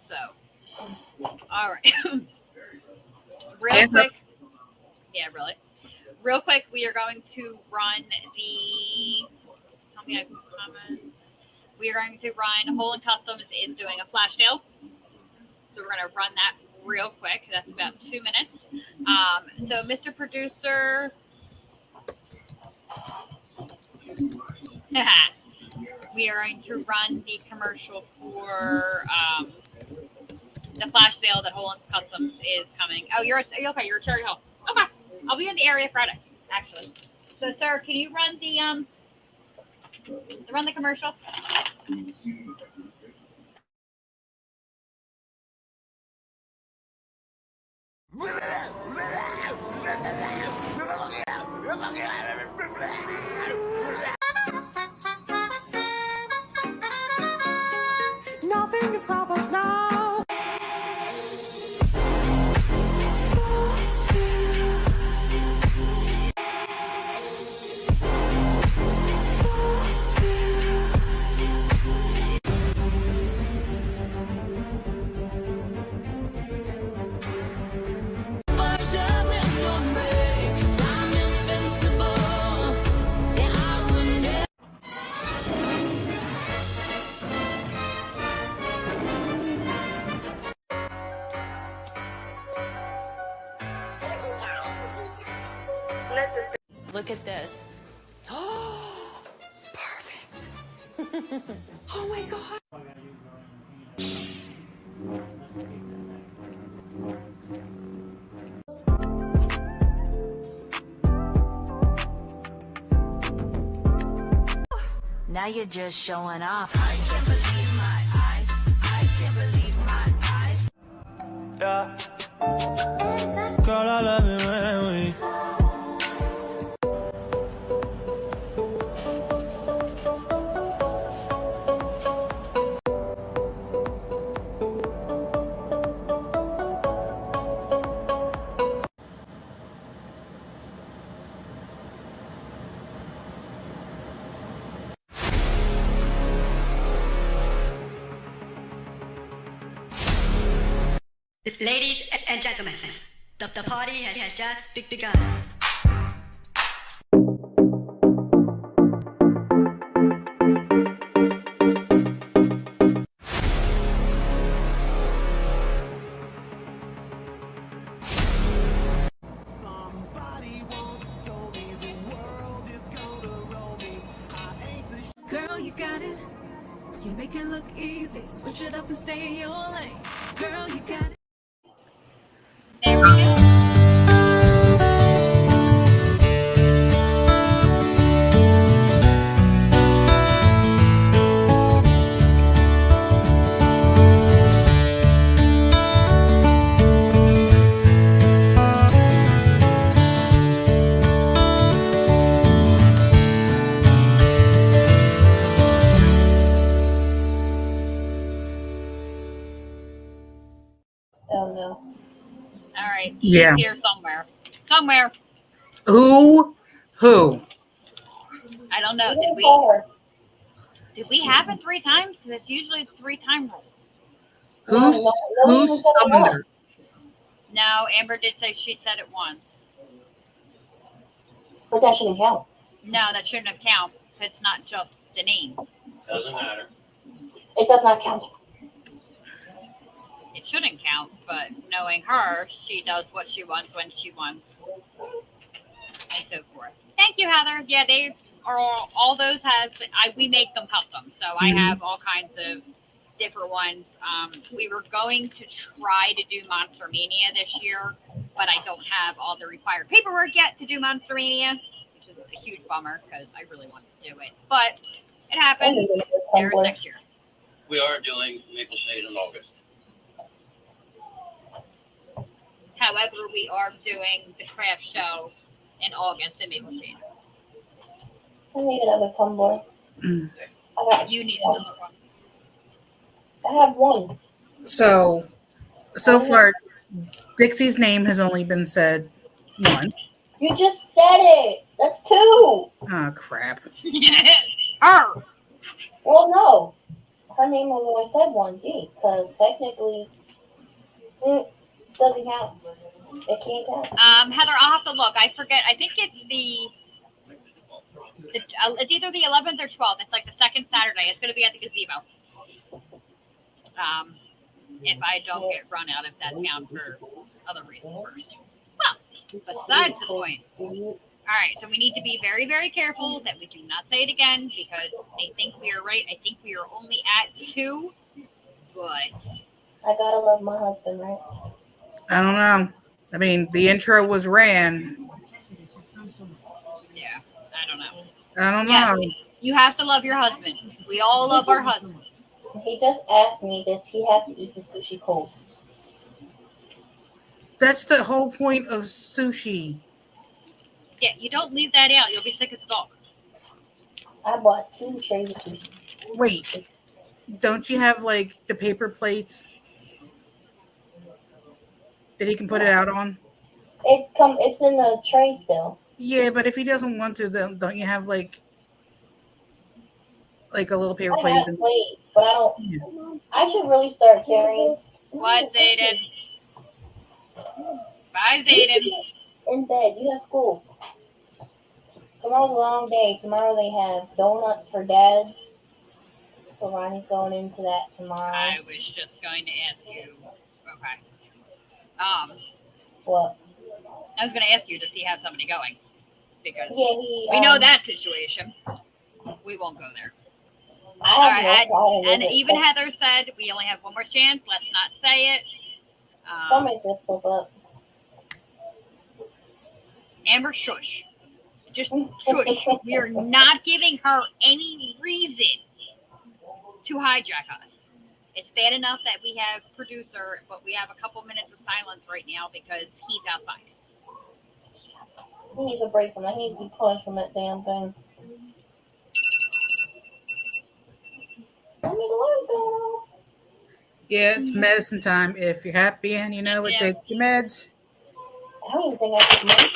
So, all right. Real quick. Yeah, really. Real quick, we are going to run the. Tell me I can comments. We are going to run Hole and Customs is doing a flash sale. So we're going to run that real quick. That's about 2 minutes. So, Mr. Producer. We are going to run the commercial for the flash sale that Hole and Customs is coming. Oh, you're okay. You're at Cherry Hill. Okay, I'll be in the area Friday, actually. So, sir, can you run the commercial? Nothing can stop us now. Look at this. Oh, perfect. Oh my God. Now you're just showing off. I can't believe my eyes. I can't believe my eyes. Yeah. Girl, I love it when we. Ladies and gentlemen, the party has just begun. Somebody once told me the world is gonna roll me. I ain't the Girl, you got it. You make it look easy. Switch it up and stay in your lane. Girl, you got it. There we go. Oh no. All right. Yeah. She's here somewhere. Somewhere. Who? I don't know. We didn't call her. Did we have it 3 times? Because it's usually a 3-time rule. Who No, no, who even said it summoned her? once. No, Amber did say she said it once. But that shouldn't count. No, that shouldn't have count. It's not just the name. Doesn't matter. It does not count. It shouldn't count, but knowing her, she does what she wants when she wants, and so forth. Thank you, Heather. Yeah, they are all those have. We make them custom, so I have all kinds of different ones. We were going to try to do Monster Mania this year, but I don't have all the required paperwork yet to do Monster Mania, which is a huge bummer because I really wanted to do it. But it happens. There's next year. We are doing Maple Shade in August. However, we are doing the craft show in August in Maple Shade. I need another tumbler. You need another one. I have one. So far, Dixie's name has only been said once. You just said it. That's two. Oh, crap. Her. Well, no. Her name was only said one D, because technically, doesn't count. It can't count. Heather, I'll have to look. I forget. I think it's it's either the 11th or 12th. It's like the second Saturday. It's going to be at the gazebo. If I don't get run out of that town for other reasons first. Well, besides the point. All right, so we need to be very, very careful that we do not say it again because I think we are right. I think we are only at 2, but I gotta love my husband, right? I don't know. I mean, the intro was ran. yeah, I don't know. I don't Yes, know. you have to love your husband. We all love our husbands. He just asked me, does he have to eat the sushi cold? That's the whole point of sushi. Yeah, you don't leave that out. You'll be sick as a dog. I bought 2 trays of sushi. Wait, don't you have like the paper plates that he can put it out on? It's in the tray still. Yeah, but if he doesn't want to, then don't you have like a little paper I plate? have plates, but I don't. I should really start carrying. What, Zayden? Bye, Zayden. In bed. You have school. Tomorrow's a long day. Tomorrow they have donuts for dads. So Ronnie's going into that tomorrow. I was just going to ask you. Okay. What? I was going to ask you, does he have somebody going? Because Yeah, we know that situation. We won't go there. I All have right, no problem and with it. even Heather said we only have one more chance. Let's not say it. Somebody's gonna slip up. Amber, shush. Just shush. We are not giving her any reason to hijack us. It's bad enough that we have producer, but we have a couple minutes of silence right now because he's outside. He needs a break from that. He needs to be punched from that damn thing. That means alarm's going off. Yeah, it's medicine time. If you're happy and you know it, Yeah. take your meds. I don't even think I took mine.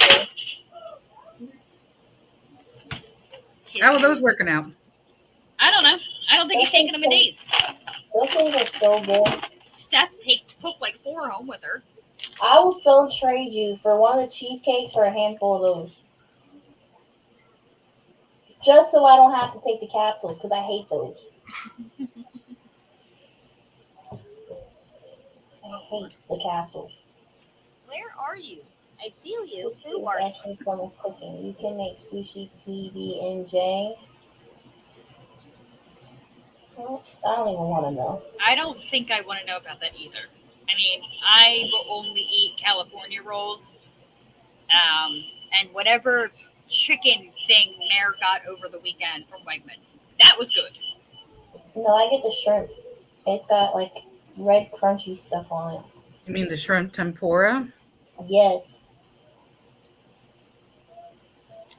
How are those working out? I don't know. I don't think he's taking them in days. Those things are so good. Steph took like 4 home with her. I will so trade you for one of the cheesecakes for a handful of those. Just so I don't have to take the capsules, because I hate those. I hate the capsules. Where are you? I feel you. Sushi Who is are you? actually a form of cooking. You can make sushi, PB, and J. Well, I don't even want to know. I don't think I want to know about that either. I mean, I will only eat California rolls, and whatever chicken thing Mare got over the weekend from Wegmans. That was good. No, I get the shrimp. It's got like red crunchy stuff on it. You mean the shrimp tempura? Yes.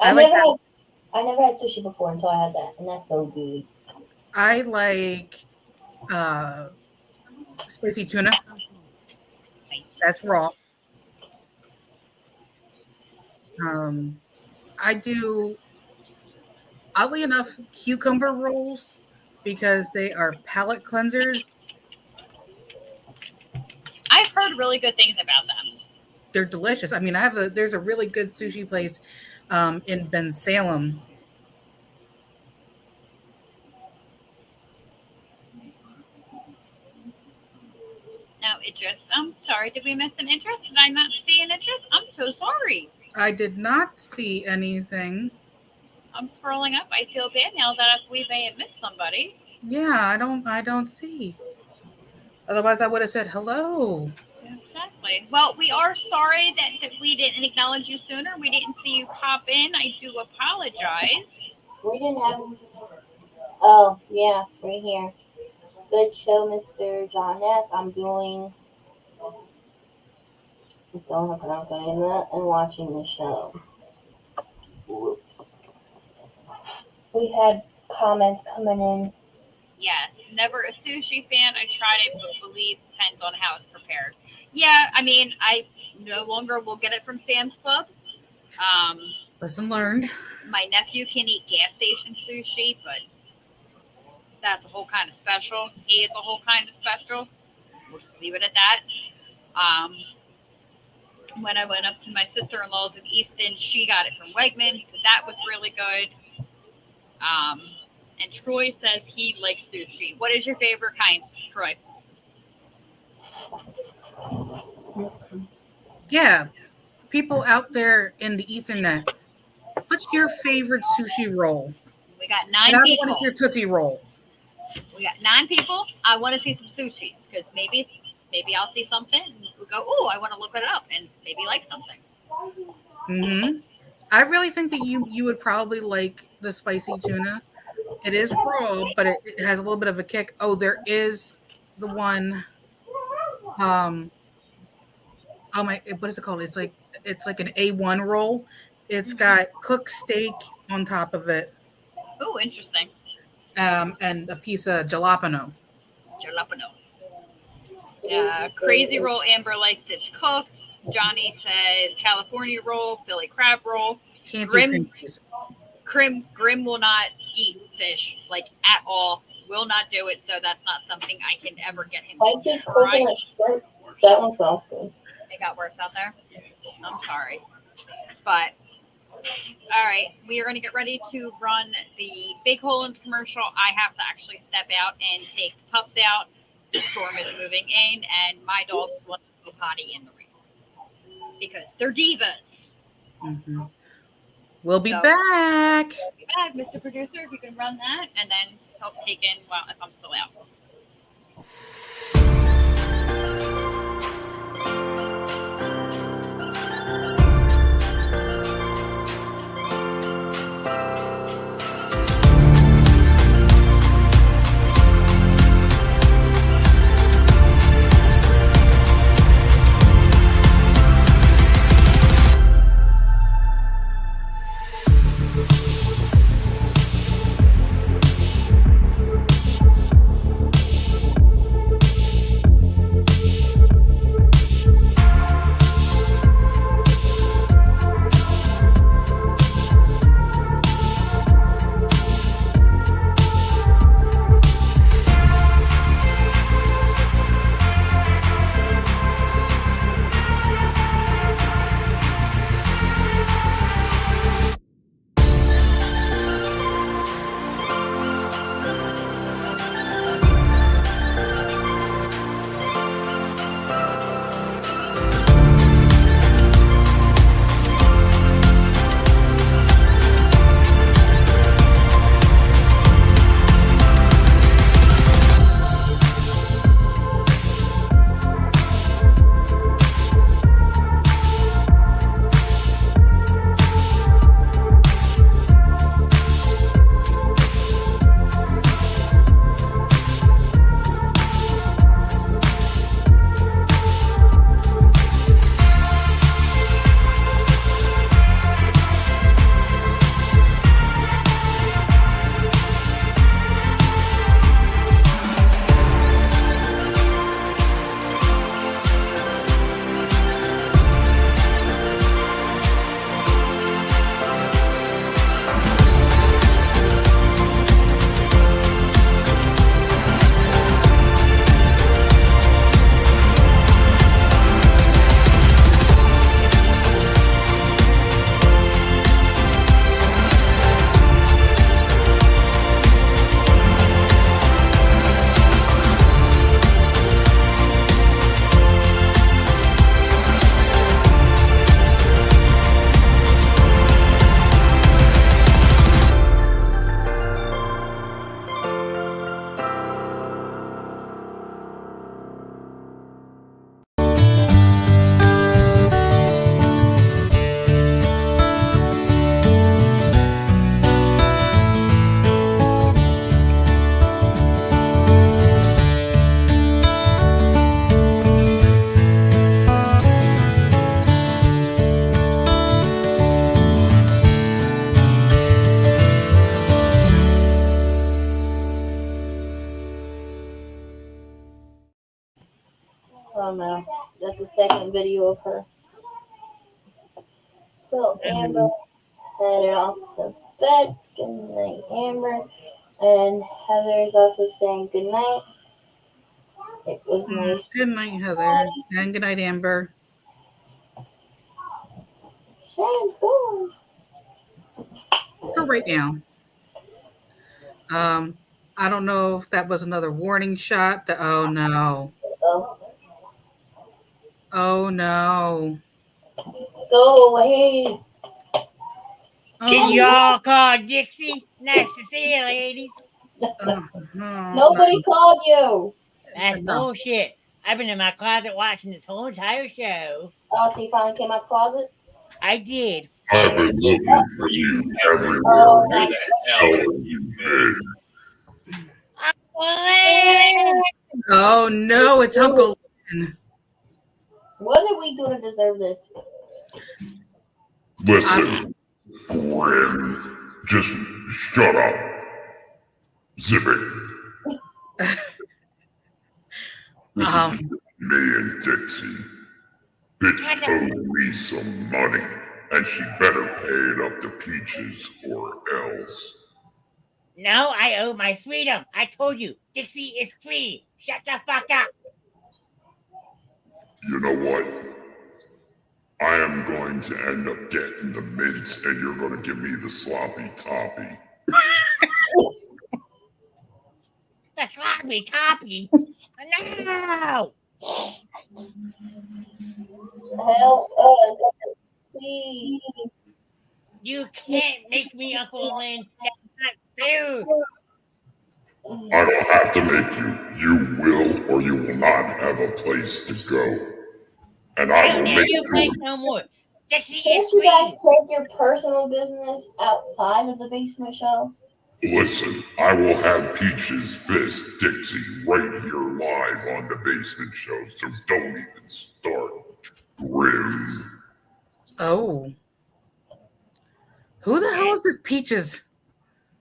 I I like never had sushi before until I had that, and that's so good. I like spicy tuna. That's raw. I do, oddly enough, cucumber rolls because they are palate cleansers. I've heard really good things about them. they're delicious. I mean, there's a really good sushi place in Ben Salem. Now, Idris, I'm sorry. Did we miss an interest? Did I not see an interest? I'm so sorry. I did not see anything. I'm scrolling up. I feel bad now that we may have missed somebody. Yeah, I don't see. Otherwise, I would have said hello. Exactly. Well, we are sorry that we didn't acknowledge you sooner. We didn't see you pop in. I do apologize. We didn't have. Oh, yeah, right here. Good show, Mr. John S. I'm doing. I don't know how I'm saying that and watching the show. Whoops. We had comments coming in. Yes, never a sushi fan. I tried it, but believe depends on how it's prepared. Yeah, I mean, I no longer will get it from Sam's Club. Lesson learned. My nephew can eat gas station sushi, but that's a whole kind of special. He is a whole kind of special. We'll just leave it at that. When I went up to my sister-in-law's in Easton, she got it from Wegmans, so that was really good. And Troy says he likes sushi. What is your favorite kind, Troy? Yeah, people out there in the Ethernet, what's your favorite sushi roll? We got And 9 I don't people. want to hear Tootsie Roll. We got 9 people. I want to see some sushis because maybe I'll see something and we'll go, oh, I want to look it up and maybe like something. Mm-hmm. I really think that you would probably like the spicy tuna. It is raw, but it has a little bit of a kick. Oh, there is the one. Oh my, what is it called? It's like an A1 roll. It's got cooked steak on top of it. Oh, interesting. And a piece of jalapeno. Jalapeno. Crazy roll. Amber likes it's cooked. Johnny says California roll, Philly crab roll. Can't do cream cheese. Grimm will not eat fish like at all. Will not do it. So that's not something I can ever get him I to think try. coconut shrimp. That one sounds good. It got worse out there. I'm sorry, but all right, we are going to get ready to run the Big Holin's commercial. I have to actually step out and take the pups out. The storm is moving in, and my dogs want to go potty in the rain because they're divas. Mm-hmm. We'll be So, back. We'll be back, Mr. Producer, if you can run that, and then help take in, well, if I'm still out. know. That's the second video of her. So Amber headed off to bed. Good night, Amber. And Heather's also saying good night. It was nice. Good night, Heather. And good night, Amber. Shane's going. For right now. I don't know if that was another warning shot. Oh no. Oh, Oh no. go away. Can Oh, y'all call Dixie? Nice to see you, ladies. Nobody called you. That's No. bullshit. I've been in my closet watching this whole entire show. Oh, so you finally came out the closet? I did. I've been looking for you everywhere. Oh, Where the hell have you been? Lynn! Oh no, it's Uncle Lynn. what did we do to deserve this? Listen, Grim, just shut up. Zip it. This is between me and Dixie. Bitch owed me some money, and she better pay it up to Peaches or else. No, I owe my freedom. I told you, Dixie is free. Shut the fuck up. You know what? I am going to end up getting the mints, and you're going to give me the sloppy toppy. The sloppy toppy. No! Help us, please. You can't make me Uncle Lynn. That's not fair. I don't have to make you. You will or you will not have a place to go. And I will Don't make need your sure. place no more. Dixie Can't is you guys free. take your personal business outside of the basement show? Listen, I will have Peaches fist Dixie right here live on the basement show, so don't even start. Grim. Oh. Who the hell is this Peaches?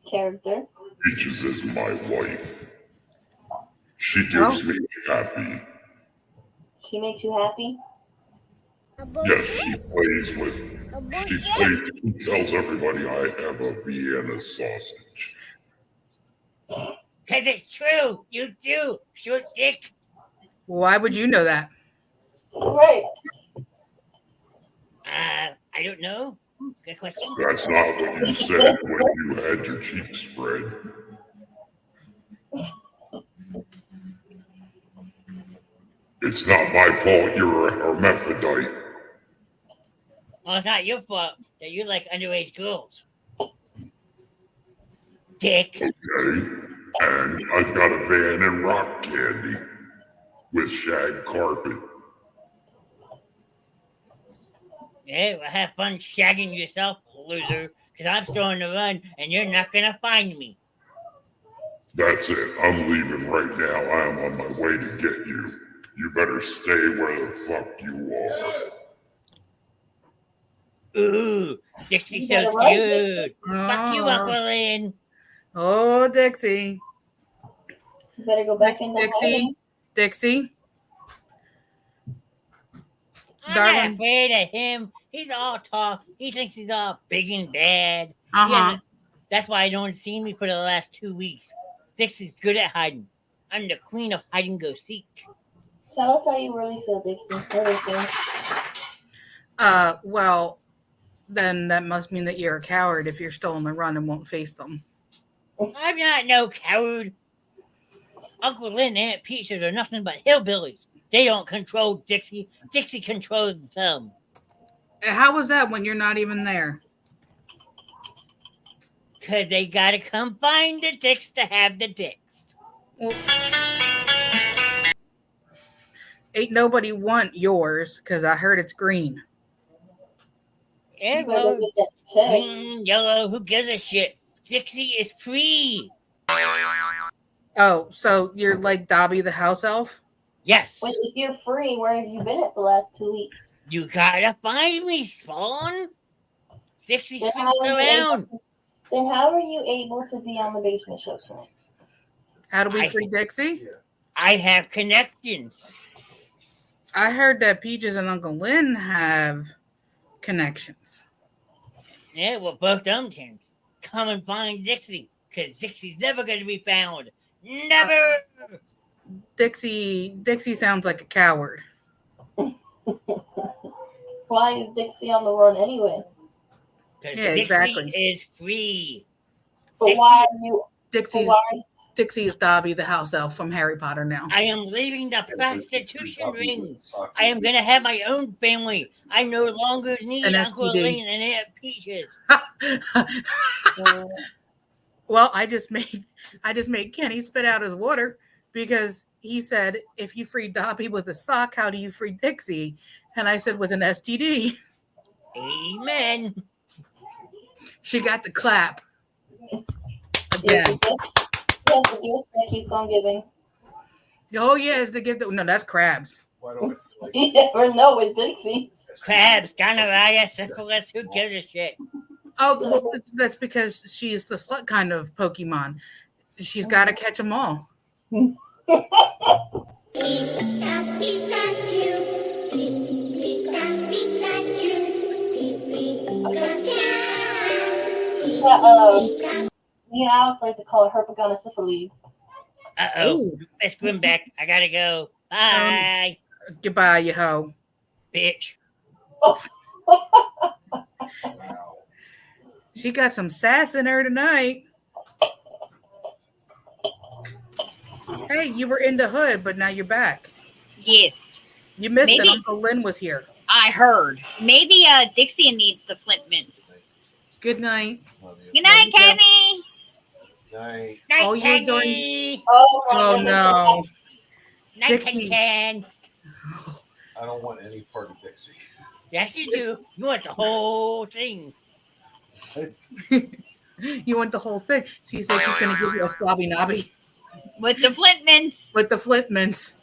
Character. Peaches is my wife. She gives me happy. She makes you happy? Yes, she plays with. She tells everybody I have a Vienna sausage. Cause it's true. You do. Short dick. Why would you know that? Right. I don't know. Good question. That's not what you said when you had your cheeks spread. It's not my fault you're a hermaphrodite. Well, it's not your fault that you like underage girls. Dick. Okay? And I've got a van and rock candy with shag carpet. Yeah, well, have fun shagging yourself, loser. Because I'm still on the run, and you're not gonna find me. That's it. I'm leaving right now. I am on my way to get you. You better stay where the fuck you are. Ooh, Dixie's You so better run. cute. Fuck you, Uncle Lynn. Oh, Dixie. You better go back in the Dixie. Dixie. I'm Darling. not afraid of him. He's all tall. He thinks he's all big and bad. Uh-huh. That's why I don't see me for the last 2 weeks. Dixie's good at hiding. I'm the queen of hide and go seek. Tell us how you really feel, Dixie. What is it? Well, then that must mean that you're a coward if you're still on the run and won't face them. I'm not no coward. Uncle Lynn and Aunt Peaches are nothing but hillbillies. They don't control Dixie. Dixie controls them. How was that when you're not even there? Because they got to come find the dicks to have the dicks. Well, ain't nobody want yours because I heard it's green. Yeah, You better well, get that check. green, yellow, who gives a shit? Dixie is free. Oh, so you're like Dobby the house elf? Yes. Wait, if you're free, where have you been at the last 2 weeks? You gotta find me, Spawn. Dixie Then sneaks how, are you around. able, then how are you able to be on the basement show tonight? How do we I- free Dixie? I have connections. I heard that Peaches and Uncle Lynn have connections. Yeah, well, both them can come and find Dixie, because Dixie's never going to be found. Never! Dixie sounds like a coward. Why is Dixie on the run anyway? Because Yeah, Dixie exactly. is free. But Dixie- why are you? Dixie is Dobby the house elf from Harry Potter now. I am leaving the prostitution ring. I am going to have my own family. I no longer need An Uncle STD. Lane and Aunt Peaches. Well, I just made Kenny spit out his water because he said, if you free Dobby with a sock, how do you free Dixie? And I said, with an STD. Amen. She got the clap. Yes, Again. the gift that keeps on giving. Oh, yeah, it's the gift. No, that's crabs. Why don't I feel like You never know with Dixie. Crabs, gonorrhea, syphilis, who gives a shit? Oh, well, that's because she's the slut kind of Pokemon. She's got to catch them all. Me and Alex like to call her Herpagonosyphiles. Uh-oh. Ooh. Let's swim back. I gotta go. Bye, Goodbye, you hoe. bitch. She got some sass in her tonight. Hey, you were in the hood, but now you're back. Yes, You missed it. Maybe- Uncle Lynn was here. I heard. Maybe Dixie needs the flint mints. Good night. love you. Good night, Love you too. Kenny. Night. Night, Oh, you're Kenny. Oh, no. Night, Dixie. Ken. I don't want any part of Dixie. Yes, you do. You want the whole thing. You want the whole thing. She said she's going to give you a slobby knobby With the flint mints. with the flint mints.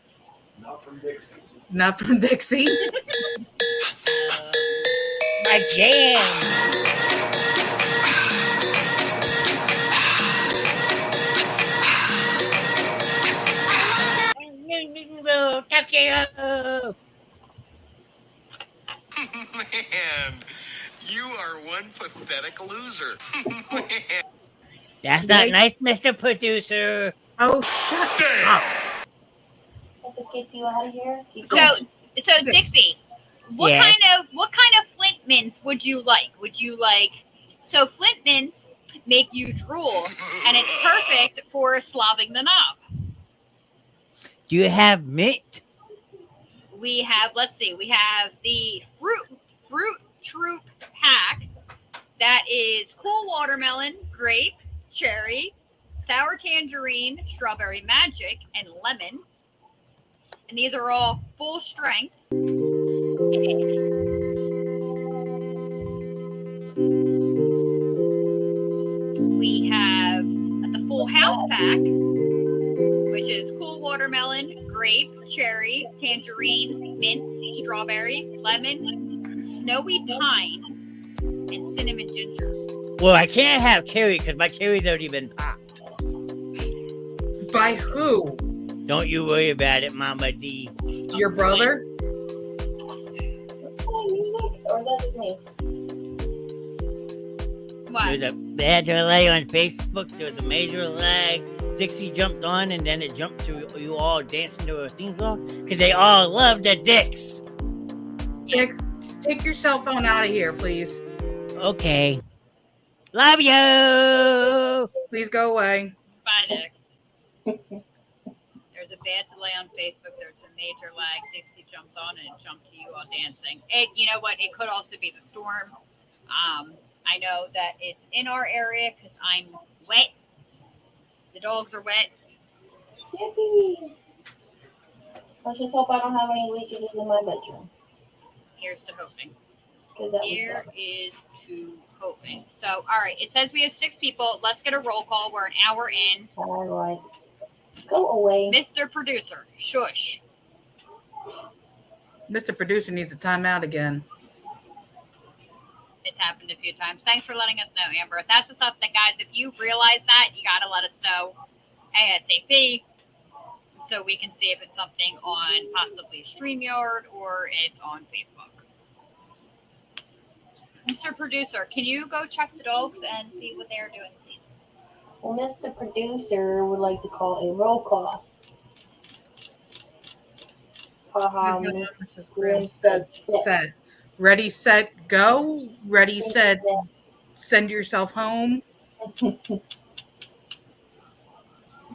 Not from Dixie. Not from Dixie. My jam. Tokyo. Man, you are one pathetic loser. That's not nice, Mr. Producer. Oh, shut up. If it gets you out of here, keep So, going. so Dixie, what Yes. kind of flint mints would you like? Would you like so flint mints make you drool, and it's perfect for slobbing the knob. Do you have mint? We have, let's see, we have the fruit troop pack that is cool watermelon, grape, cherry, sour tangerine, strawberry magic, and lemon. And these are all full strength. We have the full house pack, which is cool watermelon, grape, cherry, tangerine, mint, strawberry, lemon, snowy pine, and cinnamon ginger. Well, I can't have cherry because my cherry's already been popped. By who? Don't you worry about it, Mama D. Your brother? Or is that just me? What? They had to delay on Facebook. There was a major lag. Dixie jumped on, and then it jumped to you all dancing to a theme song because they all love the Dix. Dix, take your cell phone out of here, please. Okay. Love you. Please go away. Bye, Nick. There's a bad delay on Facebook. There's a major lag. Dixie jumped on and it jumped to you all dancing. You know what? It could also be the storm. I know that it's in our area because I'm wet. The dogs are wet. Yippee! Let's just hope I don't have any leakages in my bedroom. Here's to hoping. Because that would Here suck. is to hoping. So, all right. It says we have 6 people. Let's get a roll call. We're an hour in. All right. Go away. Mr. Producer, shush. Mr. Producer needs a timeout again. It's happened a few times. Thanks for letting us know, Amber. That's the stuff that, guys, if you realize that, you got to let us know ASAP. so we can see if it's something on possibly StreamYard or it's on Facebook. Mr. Producer, can you go check the dogs and see what they're doing, please? Well, Mr. Producer would like to call a roll call. Haha, Miss Mrs. Grimm Grimm said said, set. Ready, set, go. Ready, set, send yourself home.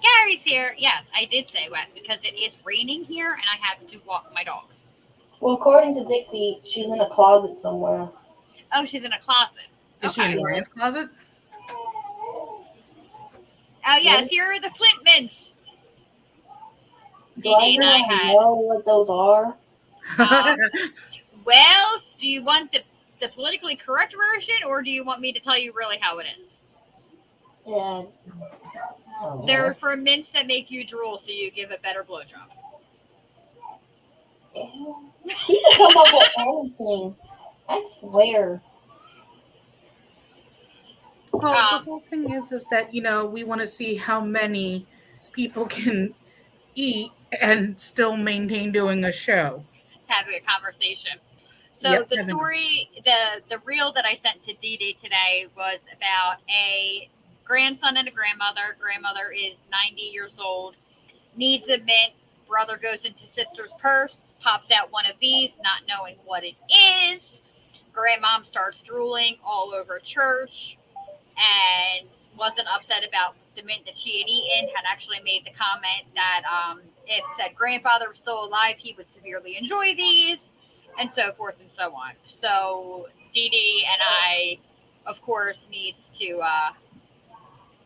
Gary's here. Yes, I did say wet because it is raining here and I have to walk my dogs. Well, according to Dixie, she's in a closet somewhere. Oh, she's in a closet. Is she in Ryan's closet? Oh, yes, here are the Flint mints. Do I even know what those are? Well, do you want the politically correct version or do you want me to tell you really how it is? Yeah. They're for mints that make you drool so you give a better blowjob. You can come up with anything. I swear. Well, the whole thing is that, we want to see how many people can eat and still maintain doing a show. Having a conversation. So Yep, the story, the reel that I sent to Dee Dee today was about a grandson and a grandmother. Grandmother is 90 years old, needs a mint. Brother goes into sister's purse, pops out one of these, not knowing what it is. Grandmom starts drooling all over church and wasn't upset about the mint that she had eaten, had actually made the comment that if said grandfather was still alive, he would severely enjoy these, and so forth and so on. So Dee Dee and I, of course, needs to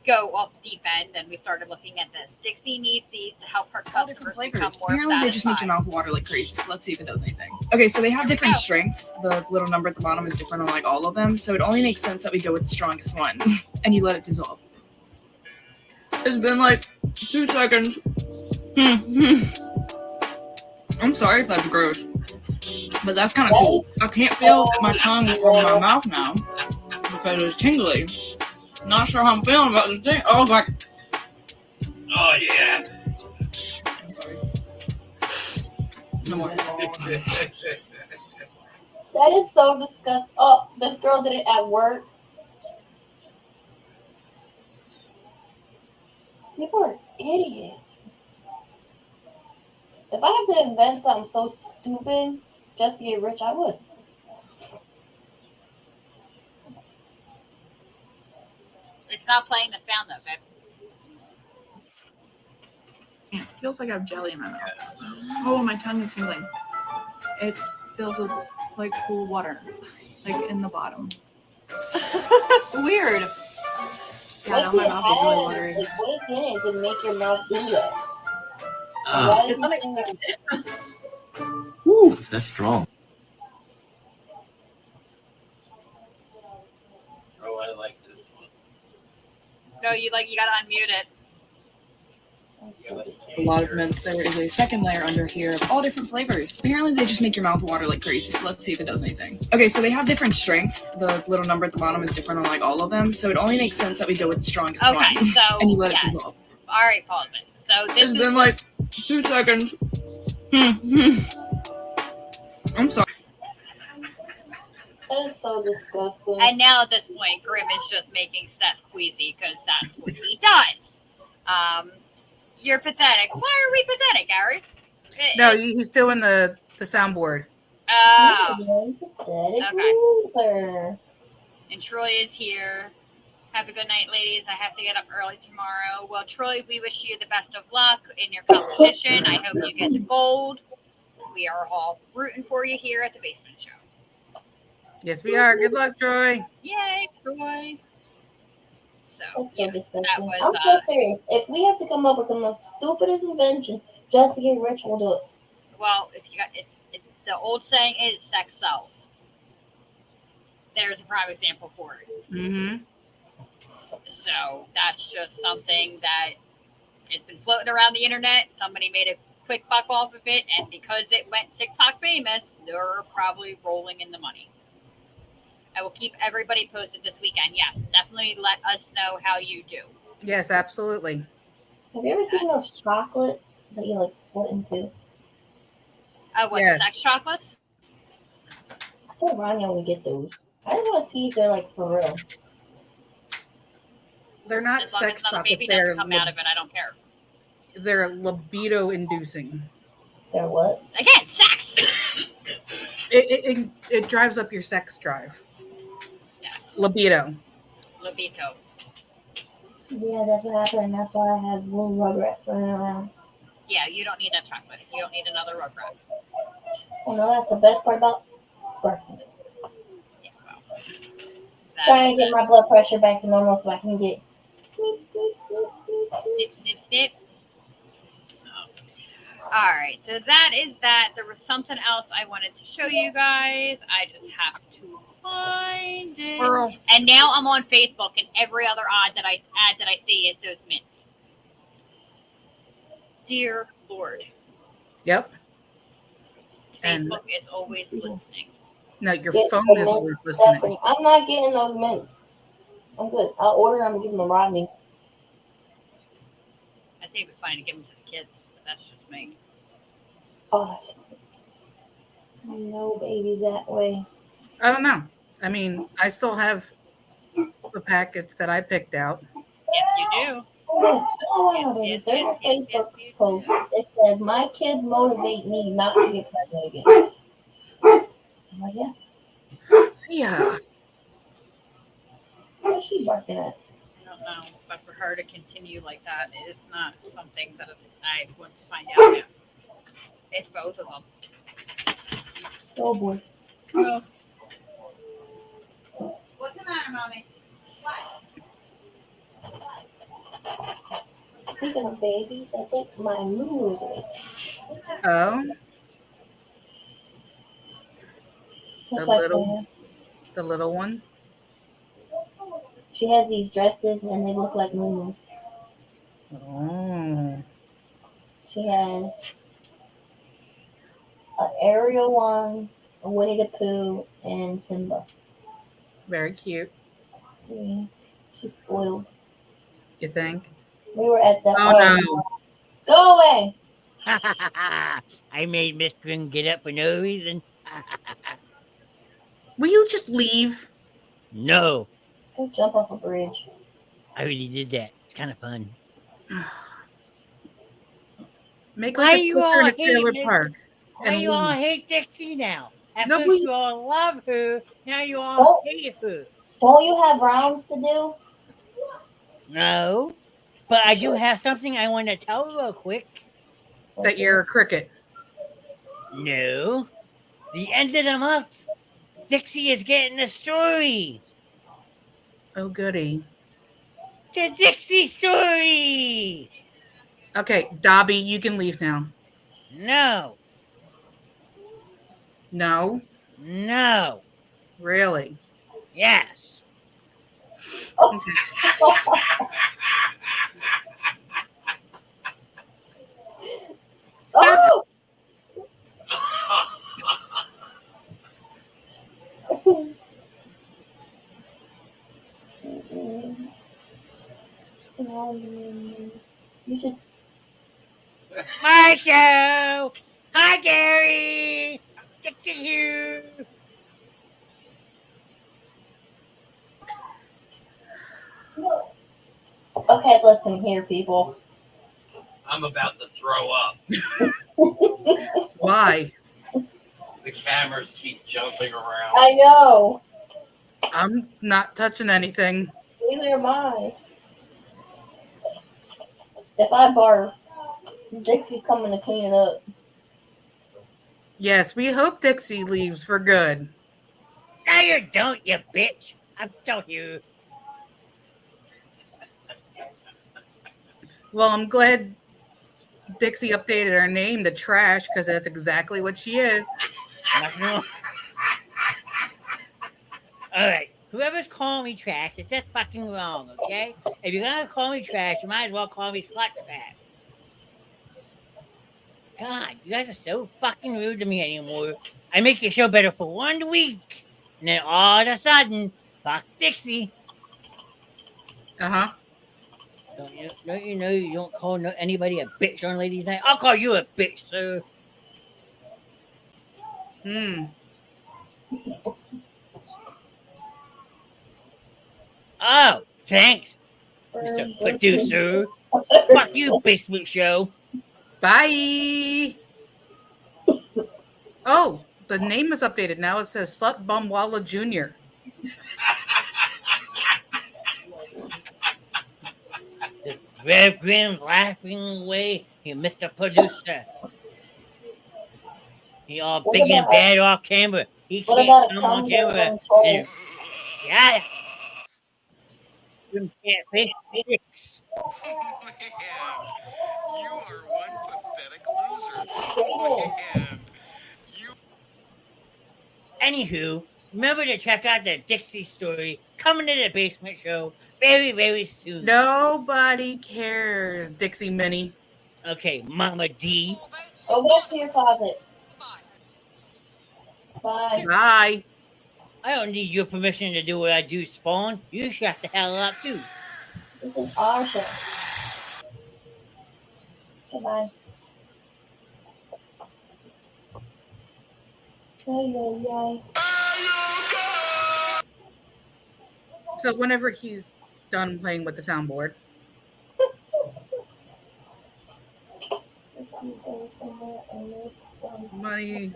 go off the deep end, and we started looking at this. Dixie needs these to help her customers become more Apparently they just make your mouth water like crazy, so let's see if it does anything. Okay, so they have different strengths. The little number at the bottom is different on like all of them, so it only makes sense that we go with the strongest one, and you let it dissolve. It's been like 2 seconds. I'm sorry if that's gross, but that's kind of cool. I can't feel my tongue or my mouth now because it's tingly. Not sure how I'm feeling about the thing. Oh, God. Oh, yeah. I'm sorry. No more. That is so disgusting. Oh, this girl did it at work. People are idiots. If I had to invent something so stupid just to get rich, I would. It's not playing the sound though, babe. Yeah, it feels like I have jelly in my mouth. Oh, my tongue is tingling. It fills with like cool water, like in the bottom. Weird. Yeah, no, my mouth is really watery. Like, what is in it to make your mouth do that? It's unexpected. Woo, that's strong. Oh, I like this one. No, you gotta unmute it. A lot of mints. There is a second layer under here of all different flavors. Apparently they just make your mouth water like crazy, so let's see if it does anything. Okay, so they have different strengths. The little number at the bottom is different on like all of them, so it only makes sense that we go with the strongest one. Okay, so and you let it dissolve. All right, pause it. So this It's been like 2 seconds. I'm sorry. That is so disgusting. And now at this point, Grimm is just making Steph queasy because that's what he does. You're pathetic. Why are we pathetic, Gary? No, he's doing the soundboard. Oh. Okay. And Troy is here. Have a good night, ladies. I have to get up early tomorrow. Well, Troy, we wish you the best of luck in your competition. I hope you get the gold. We are all rooting for you here at the Basement Show. Yes, we are. Good luck, Troy. Yay, Troy. So, That's so disgusting. that was, I'm so serious. If we have to come up with the most stupidest invention just to get rich, we'll do it. well, if you got the old saying is sex sells. There's a prime example for it. Mm-hmm. So that's just something that has been floating around the internet. Somebody made a quick buck off of it, and because it went TikTok famous, they're probably rolling in the money. I will keep everybody posted this weekend. Yes, definitely let us know how you do. Yes, absolutely. Have you ever seen those chocolates that you like split into. Oh, what, Yes. the sex chocolates? I told Rania when we get those. I just want to see if they're like for real. They're not As long as sex not a chocolates. baby doesn't come out of it, I don't care. They're libido inducing. They're what? Again, sex! It drives up your sex drive. Yes. Libido. Libido. Yeah, that's what happened, and that's why I have little rugrats running around. Yeah, you don't need that chocolate. You don't need another rugrat. You know, that's the best part about birth control. Yeah, well, Trying to get my blood pressure back to normal so I can get snip, snip, snip, snip, snip, snip, snip. All right, so that is that. There was something else I wanted to show you guys. I just have to find it. Girl. And now I'm on Facebook, and every other ad that I see is those mints. Dear Lord. Yep. Facebook is always listening. No, your Get phone the is mints, always listening. Stephanie. I'm not getting those mints. I'm good. I'll order them and give them to Rodney. I think it'd be fine to give them to the kids, but that's just me. Oh, that's no babies that way. I don't know. I mean, I still have the packets that I picked out. Yes, you do. Oh, babies. There's a Facebook post. It says, "My kids motivate me not to get pregnant again." I'm like, yeah. Yeah. What is she barking at? I don't know, but for her to continue like that is not something that I want to find out yet. It's both of them. Oh boy. Oh. What's the matter, Mommy? Speaking of babies, I think my moo is awake. Oh. That's The like little one. She has these dresses and they look like moo. Oh. She has an Ariel one, a Winnie the Pooh, and Simba. Very cute. Yeah, she's spoiled. You think? We were at the. Oh no. Go away! I made Miss Grimm get up for no reason. Will you just leave? No, Go jump off a bridge. I already did that. It's kind of fun. Make Why like a you Twister all in a hate trailer Miss- park. Why And you all leave. hate Dixie now? At No, first we- you all love her, now you all hate her. Don't you have rounds to do? No, but I do have something I want to tell real quick. That you're a cricket. No, the end of the month, Dixie is getting a story. Oh goody. The Dixie story. Okay, Dobby, you can leave now. No, No? no, Really? yes. Okay. Oh! You should. My show. Hi, Gary. Dixie here. Okay, listen here, people. I'm about to throw up. Why? The cameras keep jumping around. I know. I'm not touching anything. Neither am I. If I barf, Dixie's coming to clean it up. Yes, we hope Dixie leaves for good. No, you don't, you bitch. I'm still here. Well, I'm glad Dixie updated her name to Trash because that's exactly what she is. All right. Whoever's calling me trash, it's just fucking wrong, okay? If you're gonna call me trash, you might as well call me slut trash. God, you guys are so fucking rude to me anymore. I make your show better for 1 week, and then all of a sudden, fuck Dixie. Uh-huh. Don't you know you don't call anybody a bitch on ladies' night? I'll call you a bitch, sir. Oh, thanks, Mr. Producer. Fuck you, basement show. Bye. Oh, the name is updated now. It says Slut Bum Walla Jr. This Rev Grim laughing away. You Mr. Producer. He all What big and about- bad off camera. He What can't about a come on cum camera. dick troll? And, yeah. You can't face dicks. You are one pathetic loser. Man, you. Anywho, remember to check out the Dixie story coming to the basement show very, very soon. Nobody cares, Dixie Minnie. Okay, Mama D. Go back to your closet. Bye. Bye. I don't need your permission to do what I do, Spawn. You shut the hell up, too. This is our show. Goodbye. Ay. So whenever he's done playing with the soundboard, money.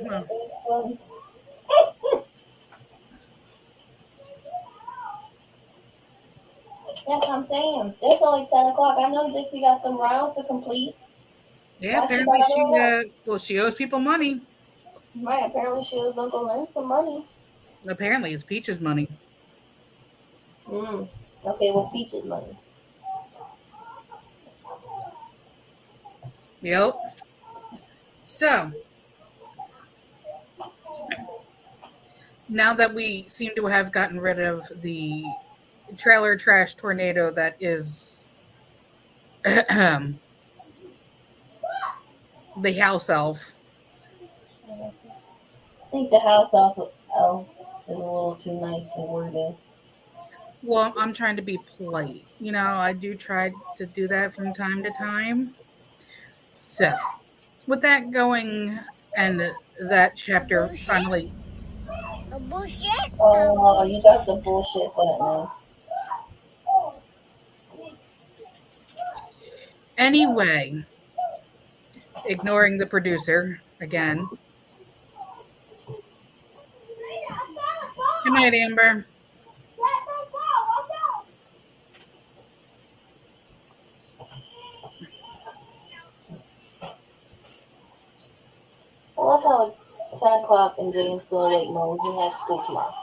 That's what I'm saying. It's only 10 o'clock. I know Dixie got some rounds to complete. Yeah, Why she apparently gotta do that? she owes people money. Right, apparently she owes Uncle Lynn some money. Apparently it's Peach's money. Okay, well, Peach's money. Yep. So now that we seem to have gotten rid of the trailer trash tornado that is the house elf. I think the house also is a little too nice to word in. Well, I'm trying to be polite. You know, I do try to do that from time to time. So, with that going and that chapter finally. A bullshit? Oh, you got the bullshit button. Anyway, ignoring the producer again. Good night, Amber. I love how it's 10 o'clock and James still awake knowing he has school tomorrow.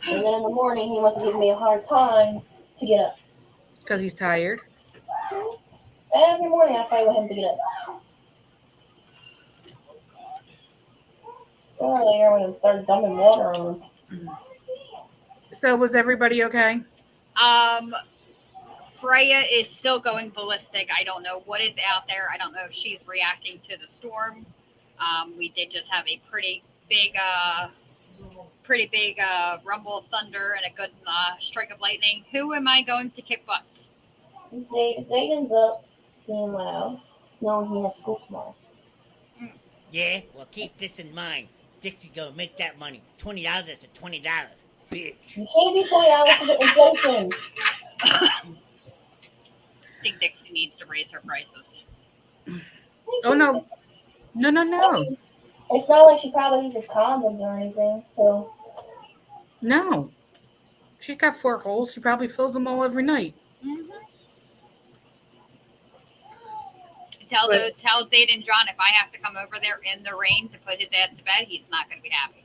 And then in the morning, he wants to give me a hard time to get up. Because he's tired. Every morning, I fight with him to get up. Sooner or later, I'm going to start dumping water on him. So, was everybody okay? Freya is still going ballistic. I don't know what is out there. I don't know if she's reacting to the storm. We did just have a pretty big rumble of thunder and a good strike of lightning. Who am I going to kick butt? Zayden's up being loud, knowing he has school tomorrow. Yeah, well, keep this in mind. Dixie gonna make that money. $20 is to $20, bitch. You can't be $20 for the inflation. I think Dixie needs to raise her prices. Oh, no. No. It's not like she probably uses condoms or anything, so. No. She's got 4 holes. She probably fills them all every night. Mm-hmm. Tell Zayden and John if I have to come over there in the rain to put his ass to bed, he's not going to be happy.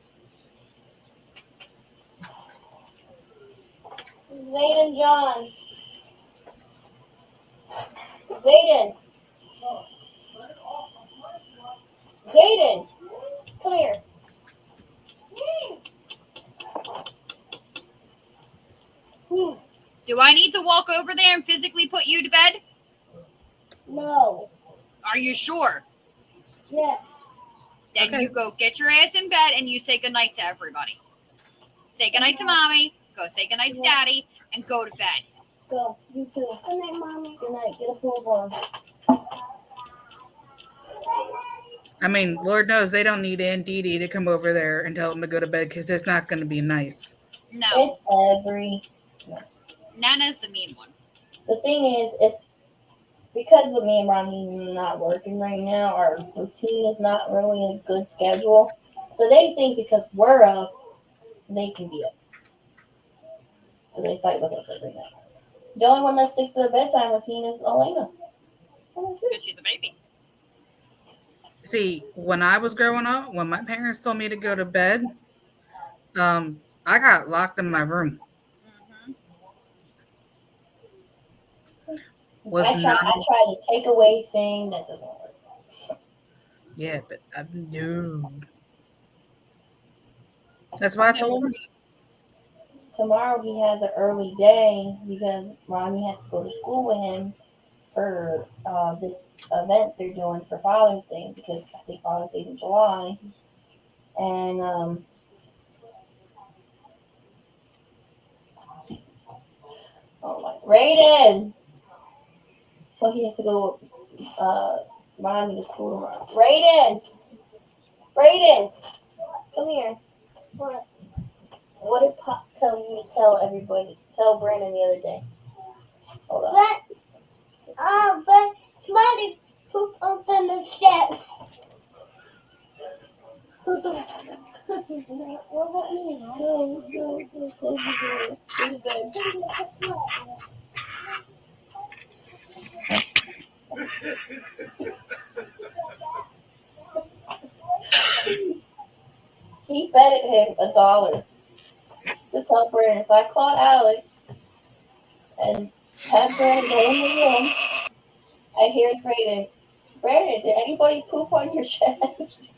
Zayden, John. Zayden. Zayden. Come here. Do I need to walk over there and physically put you to bed? No. Are you sure? Yes. Then Okay. you go get your ass in bed and you say goodnight to everybody. Say goodnight to mommy. Go say goodnight to daddy. and go to bed. Go. You too. Good night, Mommy. Good night. Get a pool on. I mean, Lord knows they don't need Aunt Dee Dee to come over there and tell them to go to bed because it's not going to be nice. No, It's every. Nana's the mean one. The thing is, it's because with me and Ronnie not working right now, our routine is not really a good schedule. So they think because we're up, they can be up. So they fight with us every night. The only one that sticks to their bedtime routine is Elena. Because she's a baby. See, when I was growing up, when my parents told me to go to bed, I got locked in my room. I tried the takeaway thing. That doesn't work. Yeah, but no. That's why I told him. Tomorrow he has an early day because Ronnie has to go to school with him for this event they're doing for Father's Day because I think Father's Day is in July. And Raiden! So he has to go Ronnie to school tomorrow. Raiden! Come here. What did Pop tell you to tell everybody? Tell Brandon the other day. Hold on. But somebody pooped open the chef. What about me? He betted him $1 to tell Brandon. So I called Alex and had Brandon go in the room. I hear Brandon. Brandon, did anybody poop on your chest?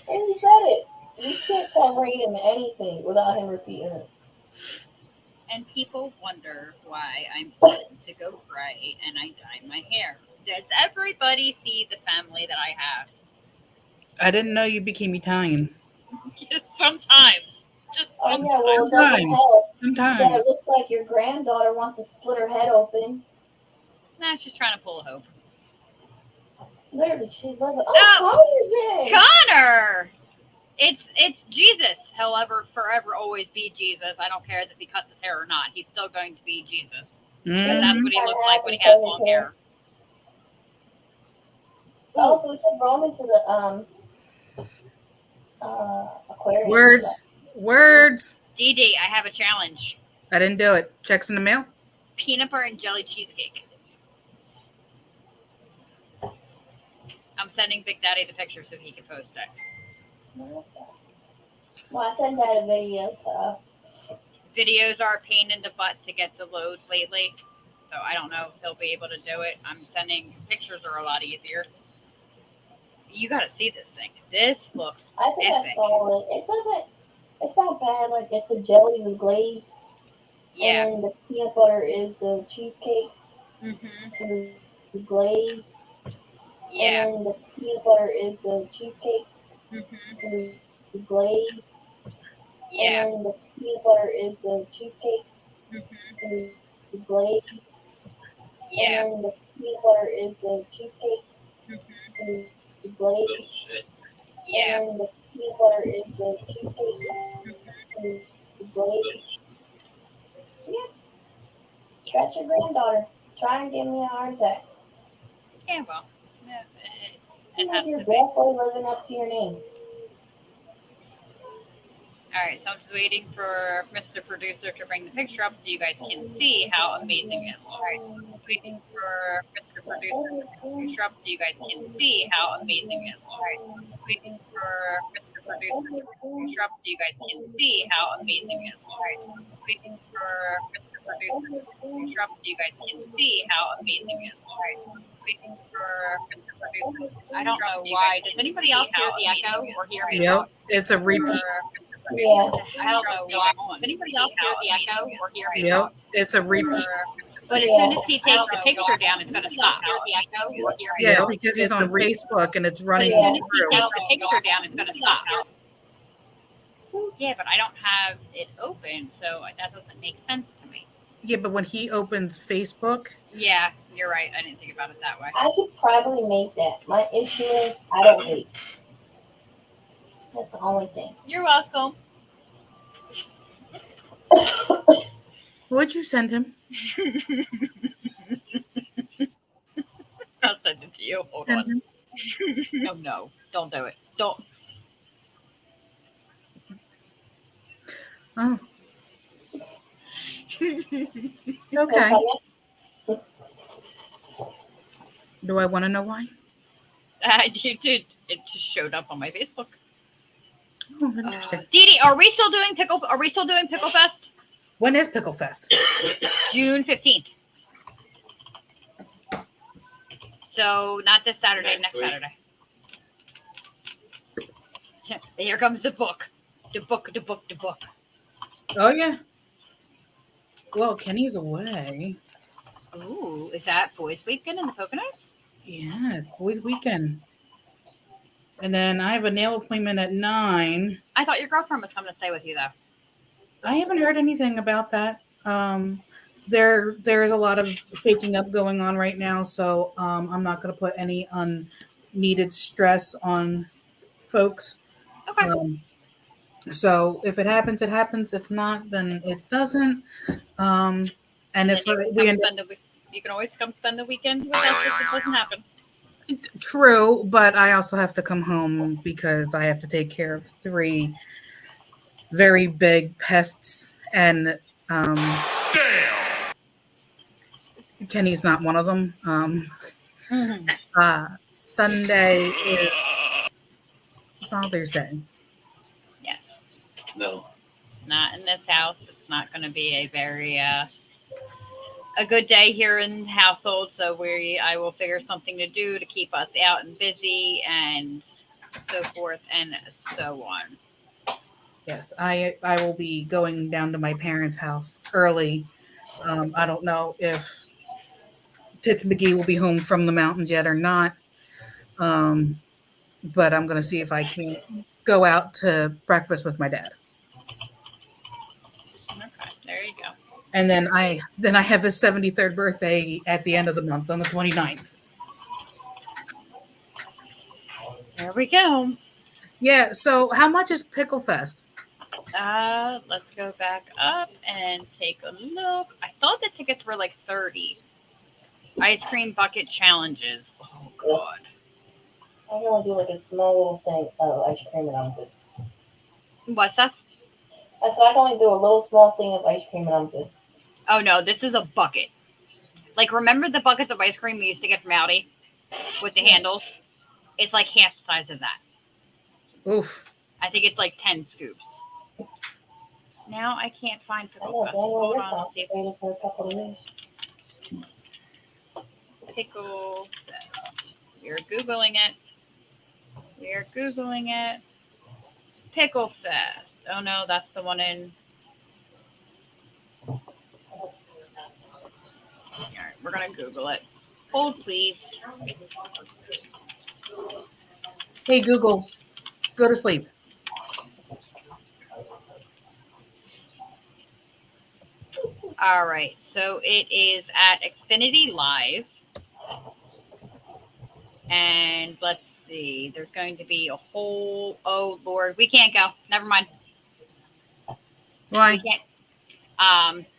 And he said it. You can't tell Brandon anything without him repeating it. And people wonder why I'm supposed to go gray and I dye my hair. Does everybody see the family that I have? I didn't know you became Italian. Sometimes. Just Oh yeah, well it doesn't help. Sometimes. That it looks like your granddaughter wants to split her head open. Nah, she's trying to pull a Hope. Literally, she's like, Connor's in. Connor! It's Jesus. He'll ever forever always be Jesus. I don't care if he cuts his hair or not. He's still going to be Jesus. And that's what he looks like when he has long hair. Oh, so we took Roman to the aquarium. Words. Dee Dee, I have a challenge. I didn't do it. Checks in the mail. Peanut butter and jelly cheesecake. I'm sending Big Daddy the picture so he can post it. Well, I sent that a video to. Videos are a pain in the butt to get to load lately, so I don't know if he'll be able to do it. I'm sending pictures are a lot easier. You got to see this thing. This looks I think epic. I saw it. It doesn't. It's not bad. Like it's the jelly, the glaze. Yeah. And the peanut butter is the cheesecake. Mm-hmm. The glaze. Yeah. And the peanut butter is the cheesecake. Mm-hmm. The glaze. Yeah. And the peanut butter is the cheesecake. Mm-hmm. The glaze. Yeah. And the peanut butter is the cheesecake. Mm-hmm. The glaze. Yeah. And the peanut butter is the cheesecake. The glaze. Yeah. That's your granddaughter. Try and give me a heart attack. Yeah, well. Yeah, it Like has you're to be. definitely living up to your name. All right, so I'm just waiting for Mr. Producer to bring the picture up so you guys can see how amazing it looks. All right, waiting for Mr. Producer to bring the picture up so you guys can see how amazing it looks. All right, waiting for Mr. Producer to bring the picture up so you guys can see how amazing it looks. All right, waiting for Mr. Producer to bring the picture up so you guys can see how amazing it looks. All right, waiting for Mr. Producer. I don't know why. Does anybody else hear the echo or hear me? Yep, it's a repeat. Yeah. I don't know why. Does anybody else hear the echo or hear me? Yep, it's a repeat. But as soon as he takes the picture down, it's going to stop. The echo or hear me? Yeah, because he's on Facebook and it's running As soon as he through. takes the picture down, it's going to stop. Yeah, but I don't have it open, so that doesn't make sense to me. Yeah, but when he opens Facebook, Yeah, you're right. I didn't think about it that way. I could probably make that. My issue is I don't read. That's the only thing. You're welcome. what'd you send him? I'll send it to you. Hold Send on. him? No, no, don't do it. Don't. Oh, That's okay. how Do I want to know why? You did. It just showed up on my Facebook. Oh, interesting. Dee Dee, are we still doing pickle? Are we still doing Pickle Fest? When is Pickle Fest? June 15th. So not this Saturday, next week. Saturday. Here comes the book. The book. Oh yeah. Well, Kenny's away. Ooh, is that Boys Weekend in the Poconos? Yeah, it's boys' weekend. And then I have a nail appointment at 9. I thought your girlfriend was coming to stay with you, though. I haven't heard anything about that. There's a lot of shaking up going on right now, so I'm not going to put any unneeded stress on folks. Okay. So if it happens, it happens. If not, then it doesn't. And if we end up, you can always come spend the weekend with us if it doesn't happen. true, but I also have to come home because I have to take care of 3 very big pests, and Kenny's not one of them. Sunday is Father's Day. Yes. No. Not in this house. It's not going to be a very a good day here in the household. So I will figure something to do to keep us out and busy and so forth and so on. Yes, I will be going down to my parents' house early. I don't know if Tits McGee will be home from the mountains yet or not. But I'm going to see if I can go out to breakfast with my dad. Okay, there you go. And then I have his 73rd birthday at the end of the month on the 29th. There we go. Yeah, so how much is Pickle Fest? Let's go back up and take a look. I thought the tickets were like 30. Ice cream bucket challenges. Oh god. I want to do like a small little thing of ice cream and I'm good. What's that? I said I can only do a little small thing of ice cream and I'm good. Oh no, this is a bucket. Like remember the buckets of ice cream we used to get from Aldi with the handles? It's like half the size of that. Oof. I think it's like 10 scoops. Now I can't find I know, Pickle Fest. Daniel, Hold you're on, let's see. constipated for a couple of years. Pickle Fest. We're Googling it. Pickle Fest. Oh no, that's the one in. Alright, we're gonna Google it. Hold please. Hey, Google, go to sleep. All right, so it is at Xfinity Live. And let's see, there's going to be a whole, oh Lord, we can't go. Never mind. Why? We can't.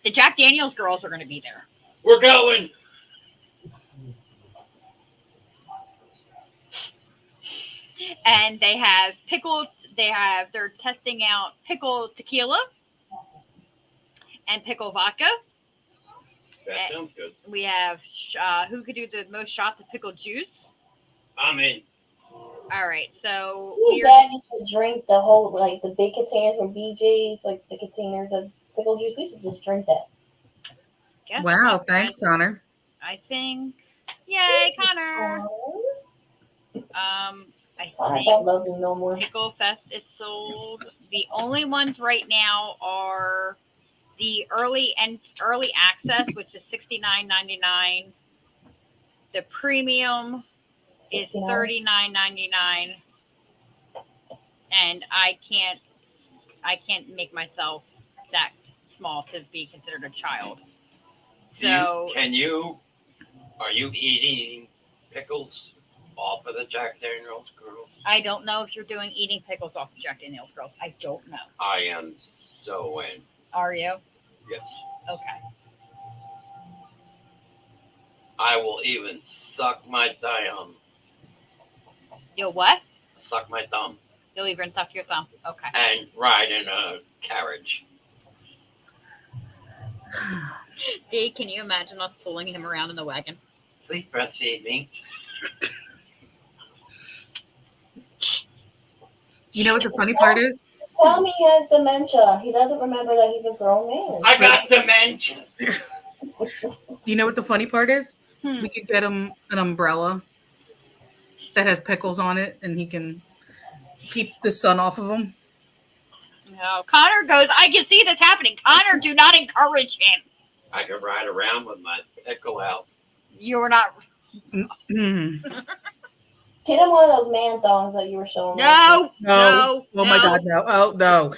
The Jack Daniels girls are going to be there. We're going. And they have they're testing out pickle tequila and pickle vodka. That sounds good. We have who could do the most shots of pickle juice. I'm in. All right, so Dad used to drink the whole, like the big containers from BJ's, like the containers of pickle juice. We used to just drink that. Wow, thanks, Connor. I think, yay, Connor. I think don't love him no more. Pickle Fest is sold. The only ones right now are the early access, which is $69.99. The premium is $39.99, and I can't I can't make myself that small to be considered a child. So Are you eating pickles off of the Jack Daniels girls? I don't know if you're doing eating pickles off the Jack Daniels girls. I don't know. I am so in. Are you? Yes. Okay. I will even suck my thumb. You'll what? Suck my thumb. You'll even suck your thumb. Okay. And ride in a carriage. Dee, can you imagine us pulling him around in the wagon? Please breastfeed me. You know what the funny part is? Tell me he has dementia. He doesn't remember that he's a grown man. I got dementia. Do you know what the funny part is? We could get him an umbrella that has pickles on it, and he can keep the sun off of him. No, Connor goes, I can see this happening. Connor, do not encourage him. I could ride around with my pickle out. You're not. Mm-hmm. Get him one of those man thongs that you were showing me. No. Oh my God, no. Oh, no.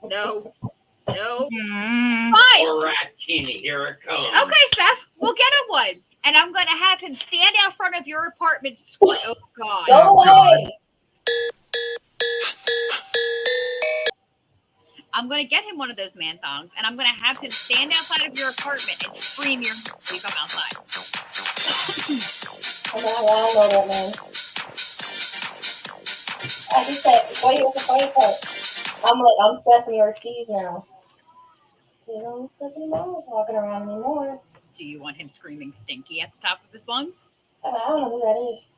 No. No. Mm. Fine. Poor rat teeny, here it comes. Okay, Steph, we'll get him one. And I'm going to have him stand out front of your apartment. Oh, God. Go away. I'm going to get him one of those man thongs, and I'm going to have him stand outside of your apartment and scream your name when you come outside. I know that, man. I just said, wait, what's the funny part? I'm Stephanie Ortiz now. You know, Stephanie Miles walking around anymore. Do you want him screaming stinky at the top of his lungs? I don't know who that is.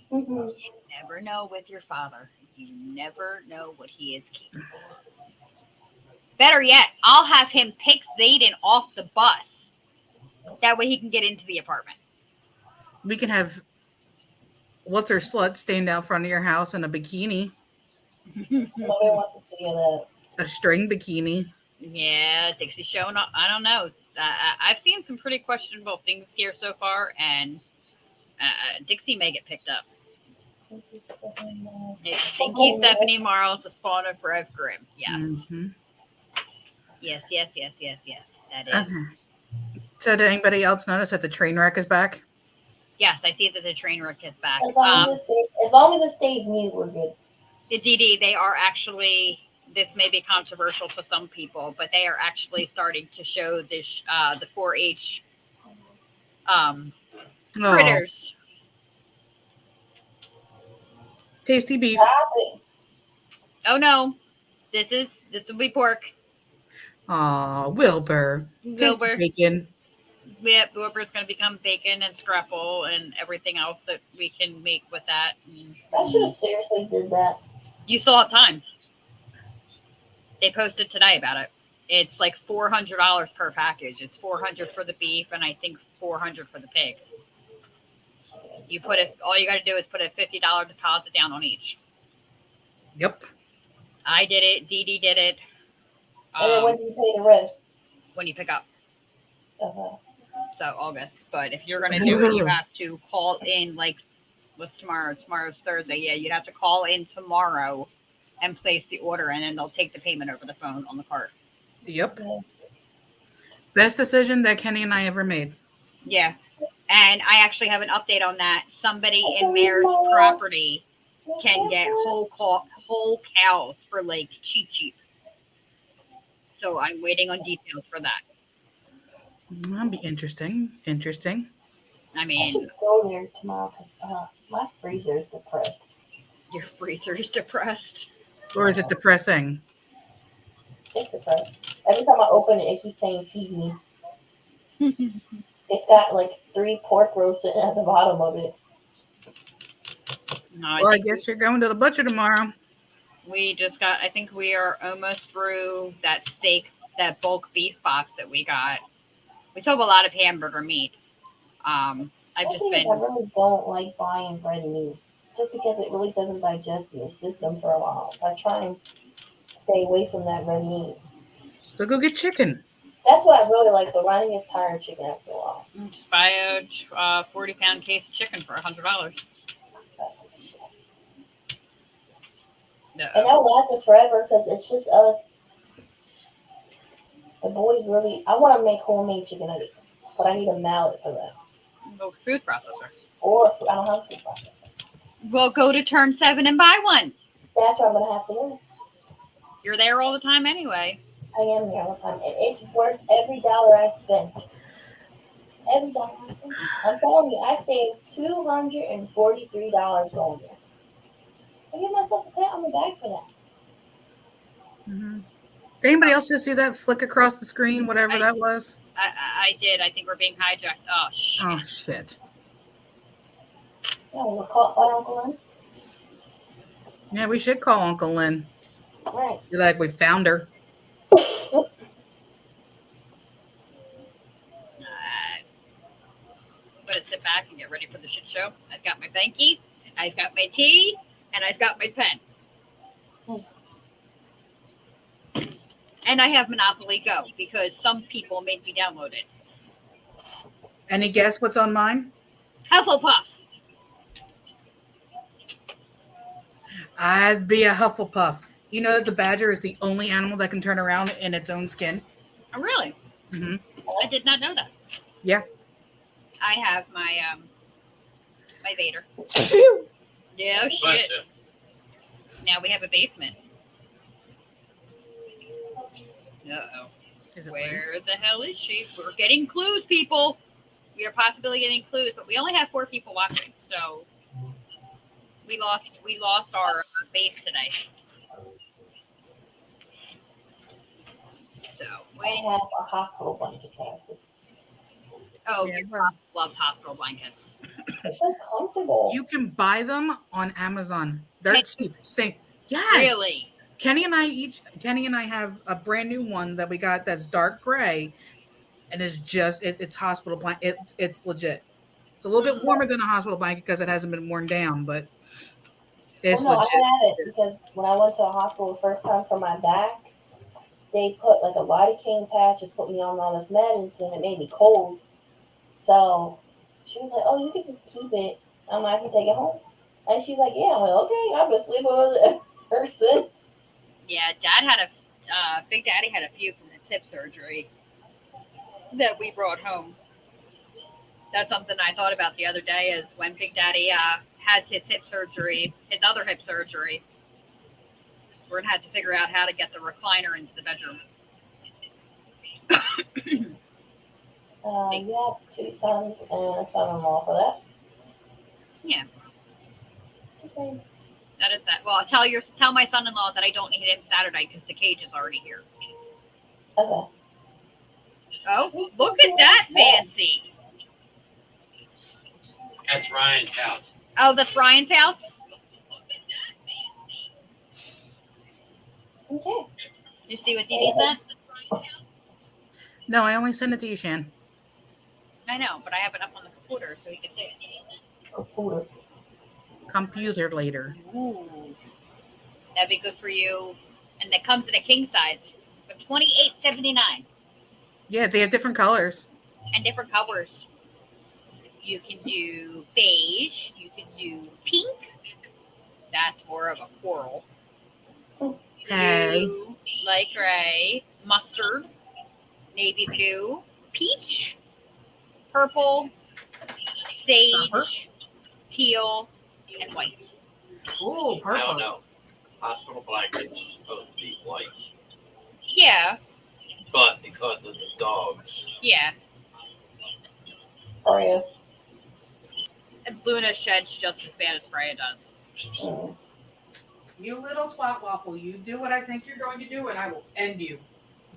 Mm-hmm. You never know with your father. You never know what he is capable of. Better yet, I'll have him pick Zayden off the bus. That way he can get into the apartment. We can have what's her slut stand out front of your house in a bikini. Nobody wants to see that. A string bikini. Yeah, Dixie showing up. I don't know. I've seen some pretty questionable things here so far, and Dixie may get picked up. It's Stinky Stephanie Marles, the Spawn of Grimm. Yes. Mm-hmm. Yes. That is. Okay. So did anybody else notice that the train wreck is back? Yes, I see that the train wreck is back. As long as it stays mute, we're good. DD, they are actually, this may be controversial to some people, but they are actually starting to show this the 4-H critters. Tasty beef. Oh no, this will be pork. Aw, Wilbur. Wilbur. Tasty bacon. Yep, Wilbur's going to become bacon and scrapple and everything else that we can make with that. I should have seriously did that. You still have time. They posted today about it. It's like $400 per package. It's $400 for the beef and I think $400 for the pig. You put it. All you got to do is put a $50 deposit down on each. Yep. I did it. Dee Dee did it. And then when do you pay the rest? When you pick up. Okay. So August. But if you're gonna do it, you have to call in. Like, what's tomorrow? Tomorrow's Thursday. Yeah, you'd have to call in tomorrow and place the order, and then they'll take the payment over the phone on the cart. Yep. Best decision that Kenny and I ever made. Yeah. And I actually have an update on that. Somebody in Mayor's property can get whole cows for like cheap. So I'm waiting on details for that. That'll be interesting. I I mean, should go there tomorrow because my freezer is depressed. Your freezer is depressed. Or is it depressing? It's depressed. Every time I open it, it keeps saying feed me. It's got like 3 pork roasts sitting at the bottom of it. No, I guess you're going to the butcher tomorrow. We just got, I think we are almost through that steak, that bulk beef box that we got. We still have a lot of hamburger meat. I really don't like buying red meat just because it really doesn't digest in your system for a while. So I try and stay away from that red meat. So go get chicken. That's what I really like, but Ronnie gets tired of chicken after a while. Just buy a 40-pound case of chicken for $100. No. And that will last us forever because it's just us. The boys really. I want to make homemade chicken nuggets, but I need a mallet for that. No food processor. Or I don't have a food processor. We'll go to Turn 7 and buy one. That's where I'm gonna have to go. You're there all the time anyway. I am there all the time, and it's worth every dollar I spend. Every dollar I spend. I'm telling you, I saved $243 going there. I give myself a pat on the back for that. Mm-hmm. Did anybody else just see that flick across the screen, whatever that was? I did. I think we're being hijacked. Oh, shit. Oh, shit. Yeah, we'll call Uncle Lynn. Yeah, we should call Uncle Lynn. Right. You're like, we found her. I'm going to sit back and get ready for the shit show. I've got my banky, I've got my tea, and I've got my pen. And I have Monopoly Go because some people made me download it. Any guess what's on mine? Hufflepuff. I'd be a Hufflepuff. You know that the badger is the only animal that can turn around in its own skin? Oh, really? Mm-hmm. I did not know that. Yeah. I have my my Vader. Yeah, shit. Now we have a basement. Uh-oh. Where the hell is she? We're getting clues, people. We are possibly getting clues, but we only have 4 people watching, so we lost our base today. So I have a hospital blanket casket. Oh, Yeah, your well. mom loves hospital blankets. It's so comfortable. You can buy them on Amazon. They're cheap. Same. Yes. Really? Kenny and I have a brand new one that we got that's dark gray, and it's hospital blanket. It's legit. It's a little bit warmer than a hospital blanket because it hasn't been worn down, but it's legit. I had it because when I went to the hospital the first time for my back, they put like a lidocaine patch and put me on all this medicine. It made me cold. So she was like, "Oh, you can just keep it. I can take it home." And she's like, "Yeah." I'm like, "Okay." I've been sleeping with it ever since. Yeah, Dad had Big Daddy had a few from his hip surgery that we brought home. That's something I thought about the other day is when Big Daddy has his other hip surgery, we're going to have to figure out how to get the recliner into the bedroom. You have 2 sons and a son-in-law for that. Yeah. Just saying. That is that. Well, tell my son-in-law that I don't need him Saturday because the cage is already here. Okay. Oh, look at that fancy. That's Ryan's house. Oh, that's Ryan's house? Okay. You see what Dee sent? No, I only sent it to you, Shan. I know, but I have it up on the computer so he can see it. Computer later. Ooh. That'd be good for you. And that comes in a king size for $28.79. Yeah, they have different colors. And different colors. You can do beige. You can do pink. That's more of a coral. Hey. Blue, light gray, mustard, navy blue, peach, purple, sage, teal, and white. Oh, purple. I don't know. Hospital blankets are supposed to be white. Yeah. But because of the dogs. Yeah. For you. And Luna sheds just as bad as Freya does. You little twat waffle, you do what I think you're going to do, and I will end you.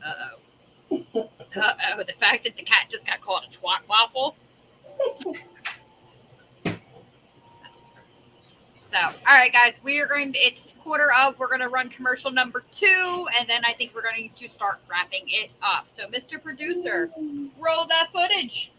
Uh-oh. Uh-oh, the fact that the cat just got called a twat waffle. So, all right, guys, we're going to run commercial number 2, and then I think we're going to start wrapping it up. So, Mr. Producer, roll that footage.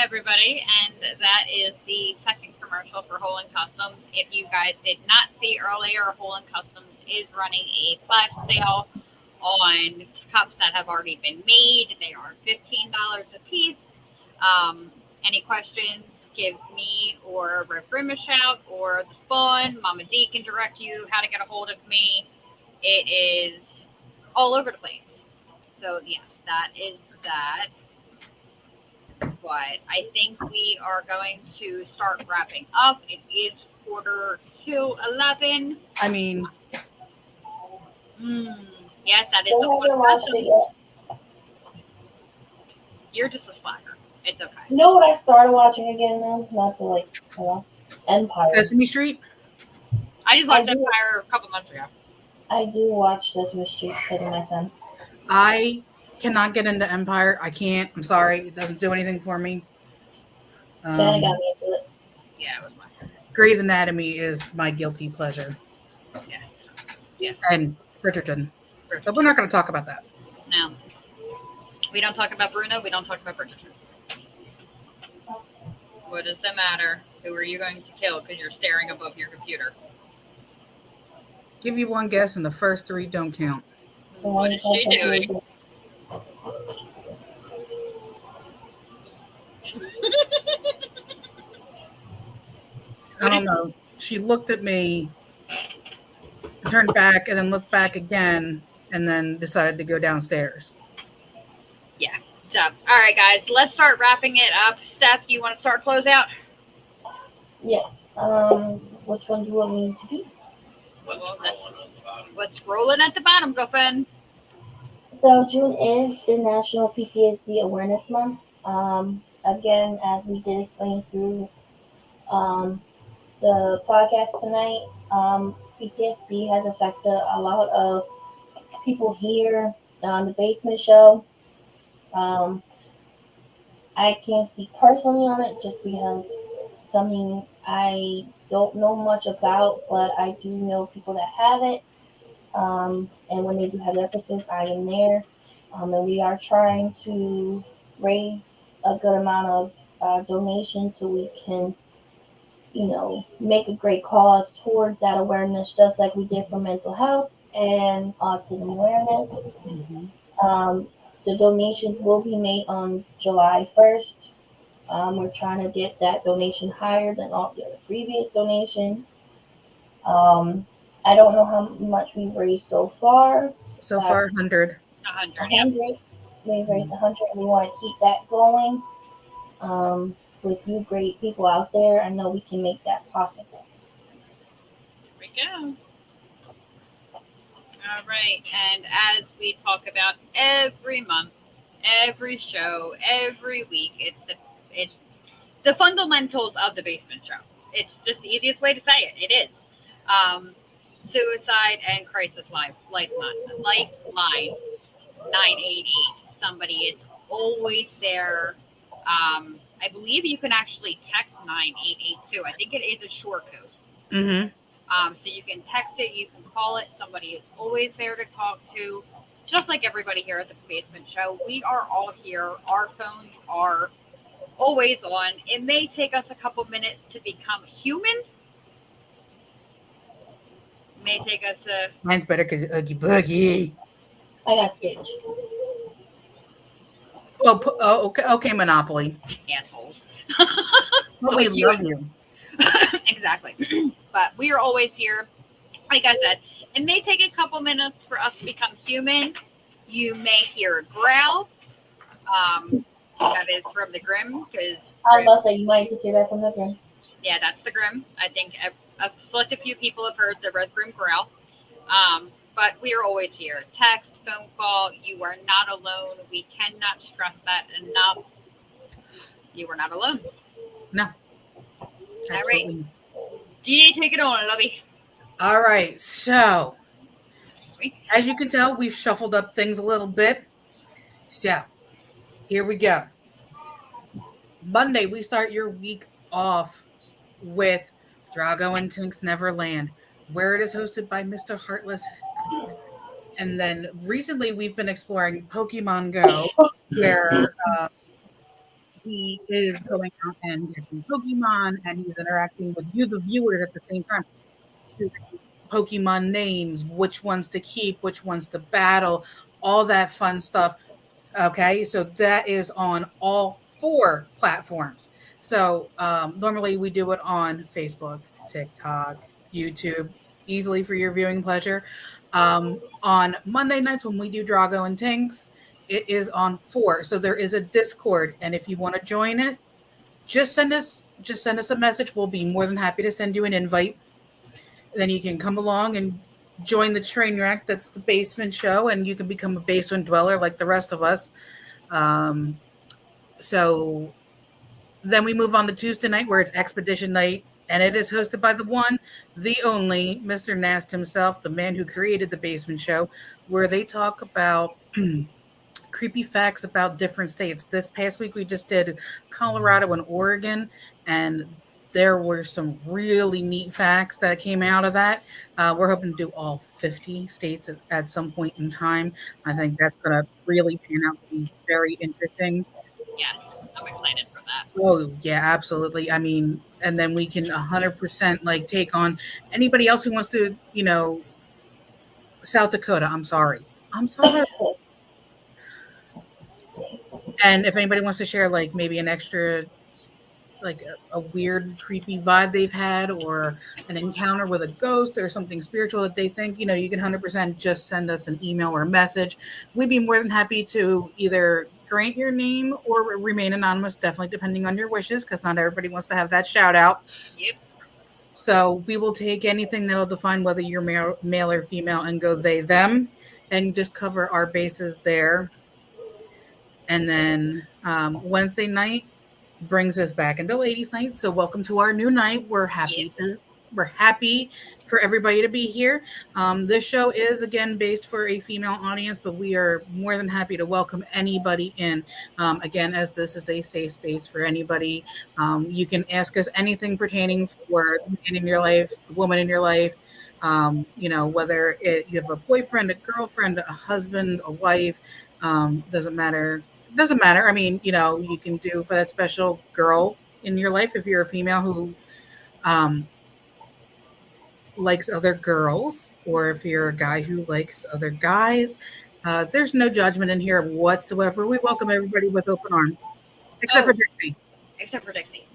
everybody, and that is the second commercial for Hole and Customs. If you guys did not see earlier, Hole and Customs is running a flash sale on cups that have already been made. They are $15 a piece. Any questions, give me or Rip Grimm a shout, or the Spawn. Mama D can direct you how to get a hold of me. It is all over the place. So yes, that is that. But I think we are going to start wrapping up. It is 11:45. I mean, Yes, that is Still a haven't one watched it person. yet. You're just a slacker. It's okay. You know what I started watching again though? Not the Empire. Sesame Street. I just watched Empire a couple months ago. I do watch Sesame Street because of my son. I cannot get into Empire. I can't. I'm sorry. It doesn't do anything for me. Shannon got me into it. Yeah, it was my turn. Grey's Anatomy is my guilty pleasure. Yes. Yes. And Bridgerton. But we're not going to talk about that. No. We don't talk about Bruno. We don't talk about Bridgerton. What does that matter? Who are you going to kill because you're staring above your computer? Give you one guess, and the first three don't count. What is she doing? I don't know. She looked at me, turned back, and then looked back again, and then decided to go downstairs. Yeah. So, all right, guys, let's start wrapping it up. Steph, you want to start close out? Yes. Which one do you want me to be? What's rolling at the bottom, girlfriend? So June is the National PTSD Awareness Month. Again, as we did explain through the podcast tonight, PTSD has affected a lot of people here on the Basement Show. I can't speak personally on it just because something I don't know much about, but I do know people that have it. And when they do have episodes, I am there. And we are trying to raise a good amount of donations so we can, make a great cause towards that awareness, just like we did for mental health and autism awareness. The donations will be made on July 1st. We're trying to get that donation higher than all the other previous donations. I don't know how much we've raised so far. So far, 100. 100. We've raised 100, and we want to keep that going. With you great people out there, I know we can make that possible. Here we go. All right, and as we talk about every month, every show, every week, it's the fundamentals of the Basement Show. It's just the easiest way to say it. It is. Suicide and crisis lifeline 988. Somebody is always there. I believe you can actually text 9882. I think it is a short code. So you can text it, you can call it. Somebody is always there to talk to. Just like everybody here at the Basement Show, we are all here. Our phones are always on. It may take us a couple minutes to become human. It may take us a... Mine's better because it's Oogie Boogie. I got Stitch. Oh, okay, Monopoly. Assholes. But we love you. Exactly. But we are always here. Like I said, it may take a couple minutes for us to become human. You may hear a growl. That is from the Grimm. Because I was about to say, you might just hear that from the Grimm. Yeah, that's the Grimm. I think a selected few people have heard the Red Grimm growl. But we are always here. Text, phone call. You are not alone. We cannot stress that enough. You are not alone. No. All right. DJ, take it on, lovey. All right. So, as you can tell, we've shuffled up things a little bit. So, here we go. Monday, we start your week off with Drago and Tink's Neverland, where it is hosted by Mr. Heartless. And then recently we've been exploring Pokemon Go, where he is going out and catching Pokemon, and he's interacting with you, the viewers, at the same time. Pokemon names, which ones to keep, which ones to battle, all that fun stuff. Okay, so that is on all 4 platforms. So normally we do it on Facebook, TikTok, YouTube, easily for your viewing pleasure. On Monday nights when we do Drago and Tinks, it is on 4. So there is a Discord, and if you want to join it, just send us a message. We'll be more than happy to send you an invite. Then you can come along and join the train wreck that's the basement show, and you can become a basement dweller like the rest of us. So then we move on to Tuesday night, where it's Expedition Night, and it is hosted by the one, the only Mr. Nast himself, the man who created the basement show, where they talk about creepy facts about different states. This past week we just did Colorado and Oregon, and there were some really neat facts that came out of that. We're hoping to do all 50 states at some point in time. I think that's going to really pan out to be very interesting. Yes, I'm excited for that. Oh, yeah, absolutely. I mean, and then we can 100% like take on anybody else who wants to, South Dakota. I'm sorry. And if anybody wants to share, like, maybe an extra, like a weird, creepy vibe they've had, or an encounter with a ghost or something spiritual that they think, you can 100% just send us an email or a message. We'd be more than happy to either grant your name or remain anonymous, definitely depending on your wishes, because not everybody wants to have that shout out. Yep. So we will take anything that'll define whether you're male or female and go they, them, and just cover our bases there. And then Wednesday night brings us back into ladies' night. So welcome to our new night. We're happy for everybody to be here. This show is again based for a female audience, but we are more than happy to welcome anybody in. Again, as this is a safe space for anybody. You can ask us anything pertaining for the man in your life, the woman in your life. Whether you have a boyfriend, a girlfriend, a husband, a wife, doesn't matter. I mean, you can do for that special girl in your life if you're a female who likes other girls, or if you're a guy who likes other guys. There's no judgment in here whatsoever. We welcome everybody with open arms, except for Dixie.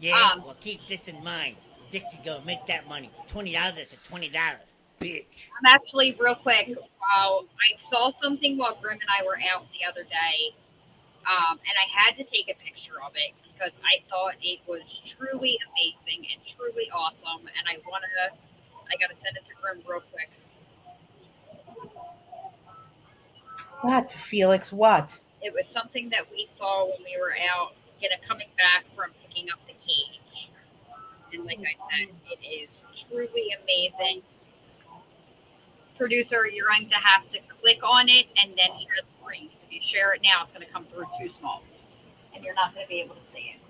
Yeah, well, keep this in mind. Dixie gonna make that money. $20 is $20, bitch. I'm actually, real quick, I saw something while Grimm and I were out the other day. And I had to take a picture of it because I thought it was truly amazing and truly awesome. And I gotta send it to Grimm real quick. What, Felix? What? It was something that we saw when we were out, coming back from picking up the cage. And like I said, it is truly amazing. Producer, you're going to have to click on it and then share the screen. If you share it now, it's going to come through too small, and you're not going to be able to see it.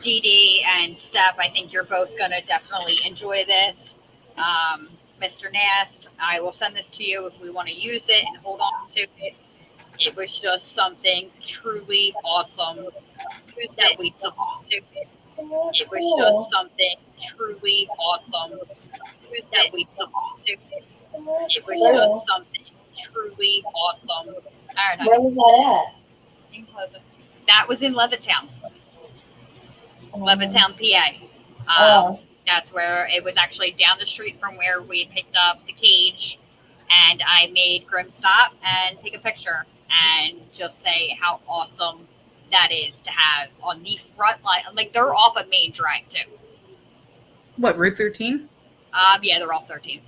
Dee Dee and Steph, I think you're both going to definitely enjoy this. Mr. Nast, I will send this to you if we want to use it and hold on to it. It was just something truly awesome that we took on to it. It was just something truly awesome that we took on to it. It was just something truly awesome. I don't know. Where was that at? In Pleasant. That was in Levittown. Levittown, PA. That's where it was, actually down the street from where we picked up the cage. And I made Grimm stop and take a picture and just say how awesome that is to have on the front line. Like, they're off a main drag too. What, Route 13? Yeah, they're off 13.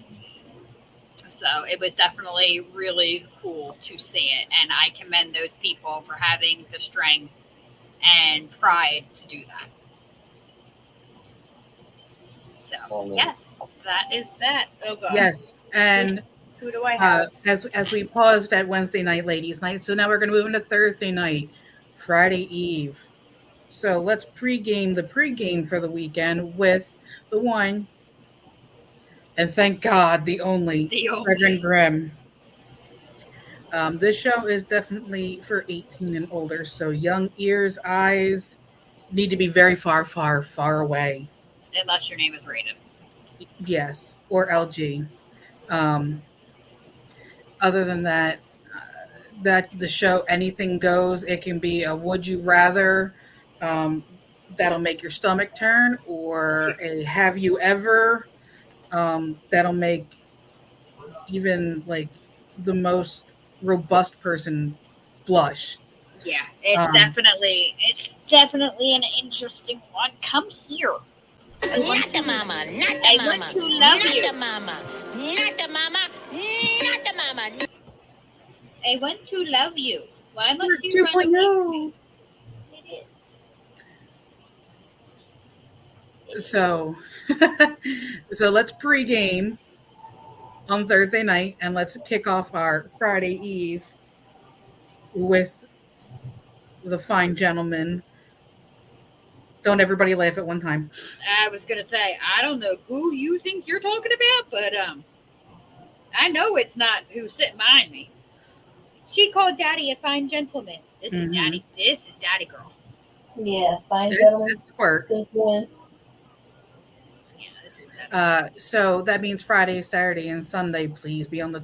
So it was definitely really cool to see it, and I commend those people for having the strength and pride to do that. So yes, that is that. Oh God. Yes, and who do I have? As we paused at Wednesday night, ladies' night, so now we're going to move into Thursday night, Friday Eve. So let's pregame the pregame for the weekend with the one, and thank God, the only Reverend Grimm. This show is definitely for 18 and older, so young ears, eyes need to be very far, far, far away. Unless your name is rated. Yes, or LG. Um, other than that, that the show anything goes. It can be a would you rather um, that'll make your stomach turn, or a have you ever that'll make even like the most robust person blush. Yeah, it's Um, definitely an interesting one. Come here. Not the mama, not the I mama, want to love not you. the mama, not the mama, not the mama. I want to love you. Why must Smart you run away from 2.0. me? It is. So, so let's pregame on Thursday night, and let's kick off our Friday Eve with the fine gentleman. Don't everybody laugh at one time. I was gonna say, I don't know who you think you're talking about, but I know it's not who's sitting behind me. She called Daddy a fine gentleman. This is Daddy. This is Daddy girl. Yeah, fine gentleman. It's Squirt. This one. Yeah, this is So that means Friday, Saturday, and Sunday. Please be on the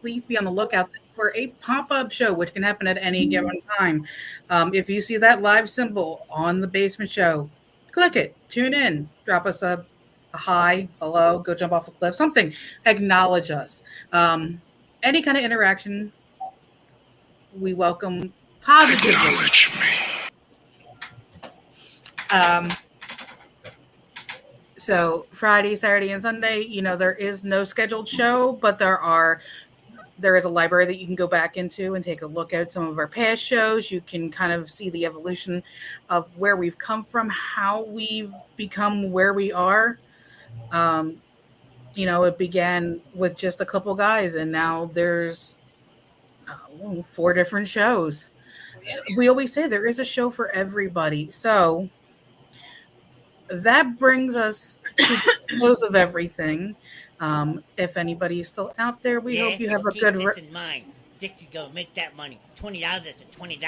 please be on the lookout for a pop-up show, which can happen at any given time. If you see that live symbol on the basement show, click it, tune in, drop us a hi, hello, go jump off a cliff, something, acknowledge us. Any kind of interaction, we welcome positively. Acknowledge me. So Friday, Saturday, and Sunday, there is no scheduled show, but there is a library that you can go back into and take a look at some of our past shows. You can kind of see the evolution of where we've come from, how we've become where we are. It began with just a couple guys, and now there's 4 different shows. We always say there is a show for everybody. So that brings us to the close of everything. If anybody's still out there, we hope you have a keep good. this in mind. Dixie gonna make that money. $20 is $20,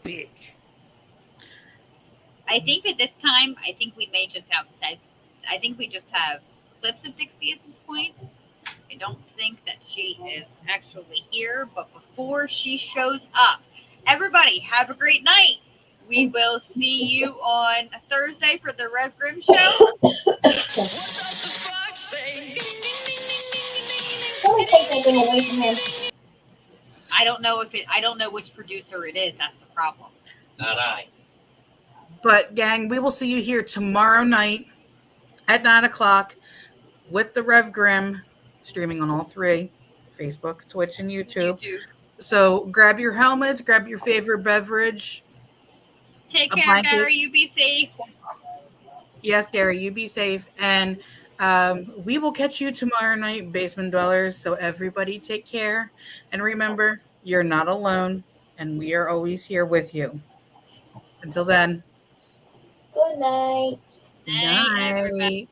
bitch. I think at this time, I think we may just have I think we just have clips of Dixie at this point. I don't think that she is actually here, but before she shows up, everybody have a great night. We will see you on Thursday for the Rev Grimm show. Don't take that thing away from him. I don't know which producer it is. That's the problem. Not I. But gang, we will see you here tomorrow night at 9:00 with the Rev Grimm, streaming on all 3, Facebook, Twitch, and YouTube. So grab your helmets, grab your favorite beverage. Take care, Gary. You be safe. Yes, Gary, you be safe. And we will catch you tomorrow night, Basement Dwellers. So everybody take care. And remember, you're not alone. And we are always here with you. Until then. Good night. Night.